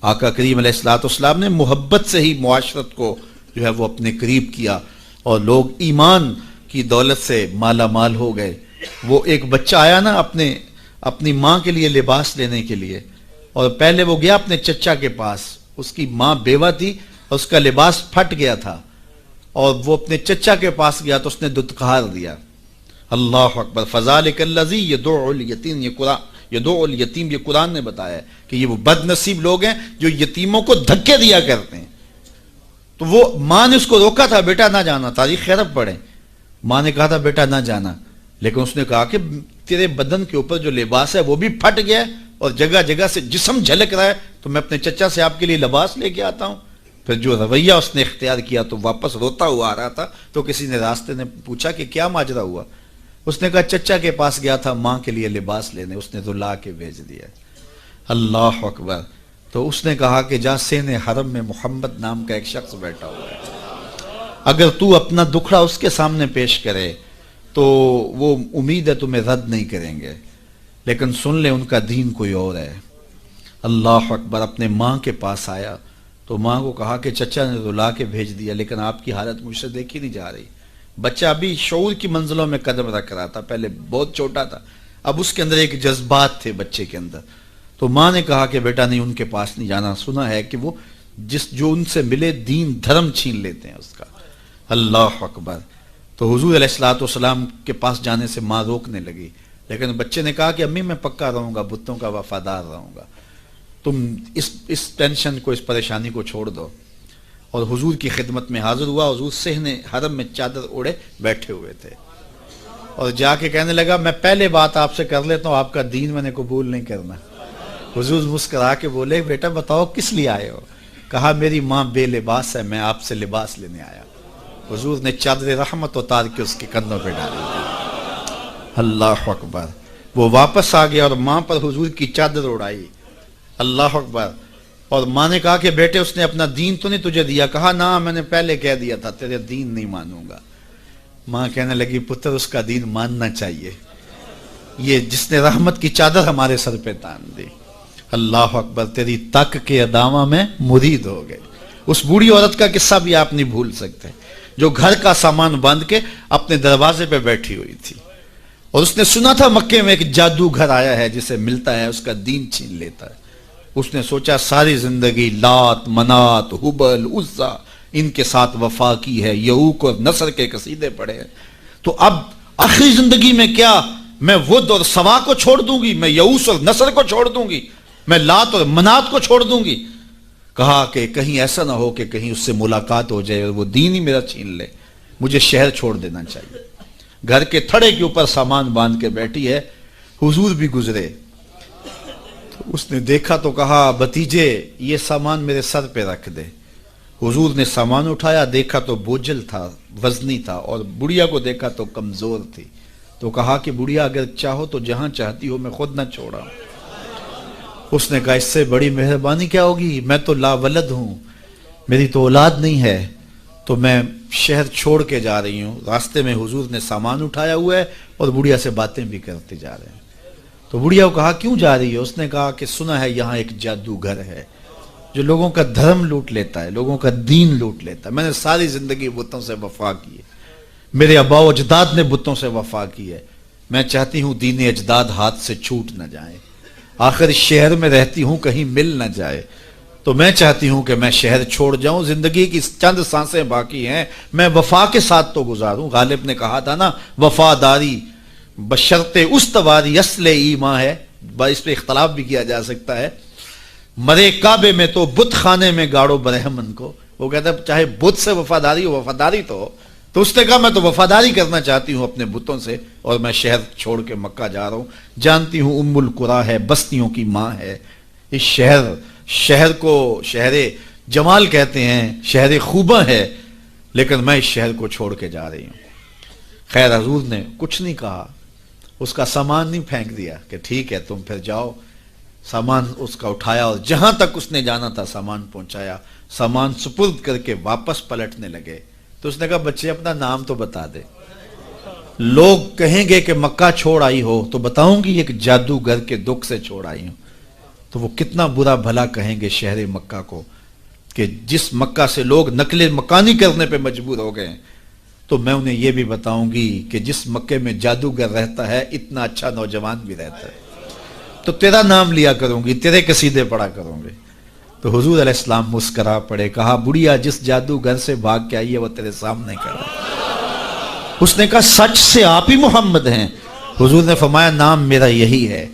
آقا کریم علیہ الصلوۃ والسلام نے محبت سے ہی معاشرت کو جو ہے وہ اپنے قریب کیا اور لوگ ایمان کی دولت سے مالا مال ہو گئے. وہ ایک بچہ آیا نا اپنی ماں کے لیے لباس لینے کے لیے، اور پہلے وہ گیا اپنے چچا کے پاس، اس کی ماں بیوہ تھی اور اس کا لباس پھٹ گیا تھا، اور وہ اپنے چچا کے پاس گیا تو اس نے دتکار دیا. اللہ اکبر. فذالک الذی یدعو الیتیم، یدعو الیتیم، یہ قرآن نے بتایا ہے کہ یہ وہ بد نصیب لوگ ہیں جو یتیموں کو دھکے دیا کرتے ہیں. تو وہ ماں نے اس کو روکا تھا، بیٹا نہ جانا، تاریخ خیرب پڑھیں. ماں نے کہا تھا بیٹا نہ جانا، لیکن اس نے کہا کہ تیرے بدن کے اوپر جو لباس ہے وہ بھی پھٹ گیا اور جگہ جگہ سے جسم جھلک رہا ہے، تو میں اپنے چچا سے آپ کے لیے لباس لے کے آتا ہوں. پھر جو رویہ اس نے اختیار کیا تو واپس روتا ہوا آ رہا تھا، تو کسی نے راستے نے پوچھا کہ کیا ماجرا ہوا. اس نے کہا چچا کے پاس گیا تھا ماں کے لیے لباس لینے، اس نے رلا کے بھیج دیا. اللہ اکبر. تو اس نے کہا کہ جا سین حرم میں محمد نام کا ایک شخص بیٹھا ہوا ہے، اگر تو اپنا دکھڑا اس کے سامنے پیش کرے تو وہ امید ہے تمہیں رد نہیں کریں گے، لیکن سن لے ان کا دین کوئی اور ہے. اللہ اکبر. اپنے ماں کے پاس آیا تو ماں کو کہا کہ چچا نے رلا کے بھیج دیا، لیکن آپ کی حالت مجھ سے دیکھی نہیں جا رہی. بچہ ابھی شعور کی منزلوں میں قدم رکھ رہا تھا، پہلے بہت چھوٹا تھا، اب اس کے اندر ایک جذبات تھے بچے کے اندر. تو ماں نے کہا کہ بیٹا نہیں، ان کے پاس نہیں جانا، سنا ہے کہ وہ جو ان سے ملے دین دھرم چھین لیتے ہیں اس کا. اللہ اکبر. تو حضور علیہ الصلوۃ والسلام کے پاس جانے سے ماں روکنے لگی، لیکن بچے نے کہا کہ امی میں پکا رہوں گا، بتوں کا وفادار رہوں گا، تم اس ٹینشن کو، اس پریشانی کو چھوڑ دو. اور حضور کی خدمت میں حاضر ہوا. حضور صحن حرم میں چادر اوڑے بیٹھے ہوئے تھے اور جا کے کہنے لگا میں پہلے بات آپ سے کر لیتا ہوں، آپ کا دین میں نے قبول نہیں کرنا. حضور مسکرا کے بولے بیٹا بتاؤ کس لیے آئے ہو؟ کہا میری ماں بے لباس ہے، میں آپ سے لباس لینے آیا. حضور نے چادر رحمت اتار کے اس کے کندھوں پہ ڈالی. اللہ اکبر. وہ واپس آ گیا اور ماں پر حضور کی چادر اڑائی. اللہ اکبر. اور ماں نے کہا کہ بیٹے اس نے اپنا دین تو نہیں تجھے دیا؟ کہا نہ، میں نے پہلے کہہ دیا تھا تیرے دین نہیں مانوں گا. ماں کہنے لگی پتر اس کا دین ماننا چاہیے، یہ جس نے رحمت کی چادر ہمارے سر پہ تان دی. اللہ اکبر. تیری تک کے ادامہ میں مرید ہو گئے. اس بوڑھی عورت کا قصہ بھی آپ نہیں بھول سکتے جو گھر کا سامان باندھ کے اپنے دروازے پہ بیٹھی ہوئی تھی، اور اس نے سنا تھا مکے میں ایک جادوگر آیا ہے جسے ملتا ہے اس کا دین چھین لیتا ہے. اس نے سوچا ساری زندگی لات منات حبل عزا ان کے ساتھ وفا کی ہے، یعوق اور نصر کے قصیدے پڑھے ہیں، تو اب آخری زندگی میں کیا میں ود اور سوا کو چھوڑ دوں گی، میں یعوس اور نصر کو چھوڑ دوں گی، میں لات اور منات کو چھوڑ دوں گی. کہا کہ کہیں ایسا نہ ہو کہ کہیں اس سے ملاقات ہو جائے اور وہ دین ہی میرا چھین لے، مجھے شہر چھوڑ دینا چاہیے. گھر کے تھڑے کے اوپر سامان باندھ کے بیٹھی ہے. حضور بھی گزرے اس نے دیکھا تو کہا بھتیجے یہ سامان میرے سر پہ رکھ دے. حضور نے سامان اٹھایا, دیکھا تو بوجھل تھا, وزنی تھا, اور بڑھیا کو دیکھا تو کمزور تھی. تو کہا کہ بڑھیا اگر چاہو تو جہاں چاہتی ہو میں خود نہ چھوڑا. اس نے کہا اس سے بڑی مہربانی کیا ہوگی, میں تو لاولد ہوں, میری تو اولاد نہیں ہے, تو میں شہر چھوڑ کے جا رہی ہوں. راستے میں حضور نے سامان اٹھایا ہوا ہے اور بڑھیا سے باتیں بھی کرتے جا رہے ہیں. تو بڑھیا کو کہا کیوں جا رہی ہے؟ اس نے کہا کہ سنا ہے یہاں ایک جادوگر ہے جو لوگوں کا دھرم لوٹ لیتا ہے, لوگوں کا دین لوٹ لیتا ہے. میں نے ساری زندگی بتوں سے وفا کی ہے, میرے آبا و اجداد نے بتوں سے وفا کی ہے, میں چاہتی ہوں دین اجداد ہاتھ سے چھوٹ نہ جائیں. آخر اس شہر میں رہتی ہوں کہیں مل نہ جائے, تو میں چاہتی ہوں کہ میں شہر چھوڑ جاؤں, زندگی کی چند سانسیں باقی ہیں, میں وفا کے ساتھ تو گزاروں. غالب نے کہا تھا نا وفاداری بشرط استواری اصل ایمان ہے. اس پہ اختلاف بھی کیا جا سکتا ہے. مرے کعبے میں تو بت خانے میں گاڑو برہمن کو. وہ کہتا ہے چاہے بت سے وفاداری ہو, وفاداری تو ہو. تو اس نے کہا میں تو وفاداری کرنا چاہتی ہوں اپنے بتوں سے, اور میں شہر چھوڑ کے مکہ جا رہا ہوں. جانتی ہوں ام القریٰ ہے, بستیوں کی ماں ہے. اس شہر کو شہر جمال کہتے ہیں, شہر خوباں ہے, لیکن میں اس شہر کو چھوڑ کے جا رہی ہوں. خیر حضور نے کچھ نہیں کہا, اس کا سامان نہیں پھینک دیا کہ ٹھیک ہے تم پھر جاؤ. سامان اس کا اٹھایا اور جہاں تک اس نے جانا تھا سامان پہنچایا. سامان سپرد کر کے واپس پلٹنے لگے. تو اس نے کہا بچے اپنا نام تو بتا دے, لوگ کہیں گے کہ مکہ چھوڑ آئی ہو تو بتاؤں گی ایک جادوگر کے دکھ سے چھوڑ آئی ہوں. تو وہ کتنا برا بھلا کہیں گے شہر مکہ کو کہ جس مکہ سے لوگ نقل مکانی کرنے پہ مجبور ہو گئے. تو میں انہیں یہ بھی بتاؤں گی کہ جس مکے میں جادوگر رہتا ہے اتنا اچھا نوجوان بھی رہتا ہے, تو تیرا نام لیا کروں گی, تیرے قصیدے پڑھا کروں گے. تو حضور علیہ السلام مسکرا پڑے, کہا بڑھیا جس جادوگر سے بھاگ کے آئی ہے وہ تیرے سامنے کھڑا ہے. اس نے کہا سچ سے آپ ہی محمد ہیں؟ حضور نے فرمایا نام میرا یہی ہے.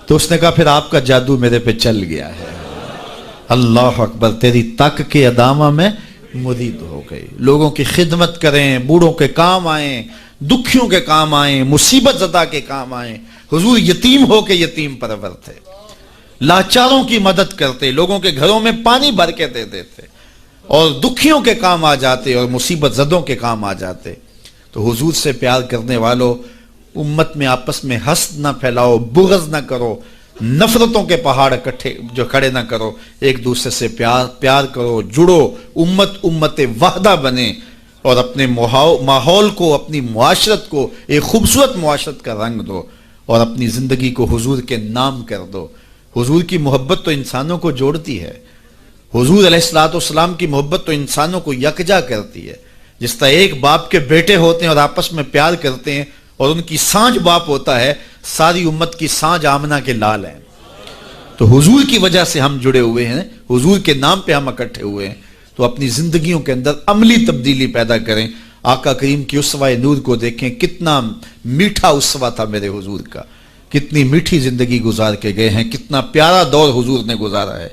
تو اس نے کہا پھر آپ کا جادو میرے پہ چل گیا ہے. اللہ اکبر, تیری تک کے ادامہ میں مرید ہو گئی. لوگوں کی خدمت کریں, بوڑھوں کے کام آئیں, دکھیوں کے کام آئیں, مصیبت زدہ کے کام آئیں. حضور یتیم ہو کے یتیم پرور تھے, لاچاروں کی مدد کرتے, لوگوں کے گھروں میں پانی بھر کے دے دیتے, اور دکھیوں کے کام آ جاتے اور مصیبت زدوں کے کام آ جاتے. تو حضور سے پیار کرنے والوں, امت میں آپس میں حسد نہ پھیلاؤ, بغض نہ کرو, نفرتوں کے پہاڑ اکٹھے جو کھڑے نہ کرو, ایک دوسرے سے پیار کرو, جڑو, امت وحدہ بنے, اور اپنے ماحول کو, اپنی معاشرت کو ایک خوبصورت معاشرت کا رنگ دو, اور اپنی زندگی کو حضور کے نام کر دو. حضور کی محبت تو انسانوں کو جوڑتی ہے, حضور علیہ السلام کی محبت تو انسانوں کو یکجا کرتی ہے. جس طرح ایک باپ کے بیٹے ہوتے ہیں اور آپس میں پیار کرتے ہیں, اور ان کی سانج باپ ہوتا ہے, ساری امت کی سانج آمنہ کے لال ہیں. تو حضور کی وجہ سے ہم جڑے ہوئے ہیں, حضور کے نام پہ ہم اکٹھے ہوئے ہیں. تو اپنی زندگیوں کے اندر عملی تبدیلی پیدا کریں. آقا کریم کی اسوہ نور کو دیکھیں, کتنا میٹھا اسوہ تھا میرے حضور کا, کتنی میٹھی زندگی گزار کے گئے ہیں, کتنا پیارا دور حضور نے گزارا ہے,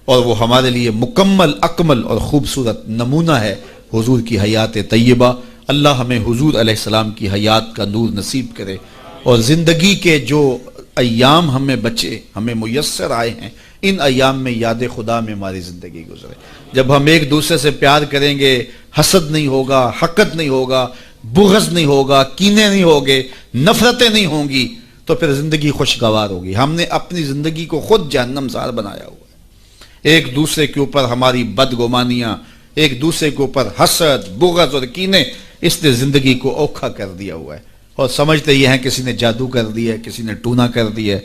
اور وہ ہمارے لیے مکمل, اکمل اور خوبصورت نمونہ ہے حضور کی حیات طیبہ. اللہ ہمیں حضور علیہ السلام کی حیات کا نور نصیب کرے, اور زندگی کے جو ایام ہمیں بچے, ہمیں میسر آئے ہیں, ان ایام میں یاد خدا میں ہماری زندگی گزرے. جب ہم ایک دوسرے سے پیار کریں گے, حسد نہیں ہوگا, حقد نہیں ہوگا, بغض نہیں ہوگا, کینے نہیں ہوگے, نفرتیں نہیں ہوں گی, تو پھر زندگی خوشگوار ہوگی. ہم نے اپنی زندگی کو خود جہنم زار بنایا ہوا ہے. ایک دوسرے کے اوپر ہماری بدگمانیاں, ایک دوسرے کے اوپر حسد, بغض اور کینے, اس نے زندگی کو اوکھا کر دیا ہوا ہے. اور سمجھتے یہ ہیں کسی نے جادو کر دیا ہے, کسی نے ٹونا کر دیا ہے,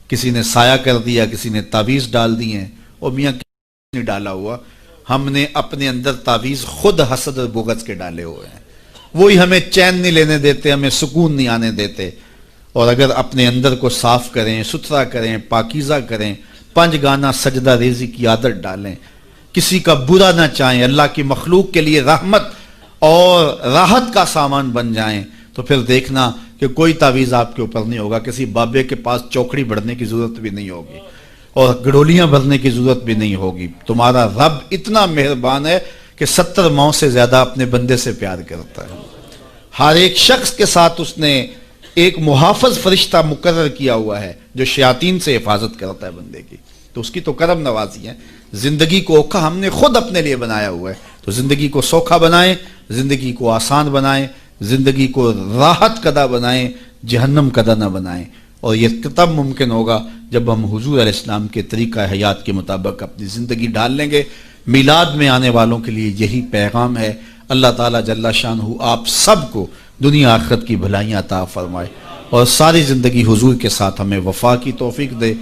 کسی نے سایہ کر دیا, کسی نے تعویذ ڈال دی ہیں. اور میاں کسی نے ڈالا ہوا, ہم نے اپنے اندر تعویذ خود حسد اور بغض کے ڈالے ہوئے ہیں. وہی ہمیں چین نہیں لینے دیتے, ہمیں سکون نہیں آنے دیتے. اور اگر اپنے اندر کو صاف کریں, ستھرا کریں, پاکیزہ کریں, 5 گانا سجدہ ریزی کی عادت ڈالیں, کسی کا برا نہ چاہیں, اللہ کی مخلوق کے لیے رحمت اور راحت کا سامان بن جائیں, تو پھر دیکھنا کہ کوئی تعویذ آپ کے اوپر نہیں ہوگا. کسی بابے کے پاس چوکڑی بڑھنے کی ضرورت بھی نہیں ہوگی, اور گڑولیاں بھرنے کی ضرورت بھی نہیں ہوگی. تمہارا رب اتنا مہربان ہے کہ 70 ماؤں سے زیادہ اپنے بندے سے پیار کرتا ہے. ہر ایک شخص کے ساتھ اس نے ایک محافظ فرشتہ مقرر کیا ہوا ہے جو شیاطین سے حفاظت کرتا ہے بندے کی، تو اس کی تو کرم نوازی ہے۔ زندگی کو اوکھا ہم نے خود اپنے لیے بنایا ہوا ہے، تو زندگی کو سوکھا بنائیں، زندگی کو آسان بنائیں، زندگی کو راحت کدہ بنائیں، جہنم کدہ نہ بنائیں۔ اور یہ تب ممکن ہوگا جب ہم حضور علیہ السلام کے طریقہ حیات کے مطابق اپنی زندگی ڈال لیں گے۔ میلاد میں آنے والوں کے لیے یہی پیغام ہے۔ اللہ تعالیٰ جل شانہ آپ سب کو دنیا آخرت کی بھلائیاں عطا فرمائے اور ساری زندگی حضور کے ساتھ ہمیں وفا کی توفیق دے۔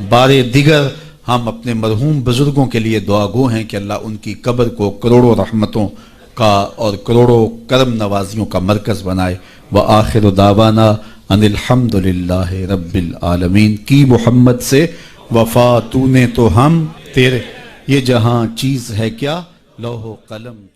بار دیگر ہم اپنے مرحوم بزرگوں کے لیے دعا گو ہیں کہ اللہ ان کی قبر کو کروڑوں رحمتوں کا اور کروڑوں کرم نوازیوں کا مرکز بنائے۔ وآخر دعوانا ان الحمد للہ رب العالمین۔ کی محمد سے وفا تو نے تو ہم تیرے، یہ جہاں چیز ہے کیا لوح و قلم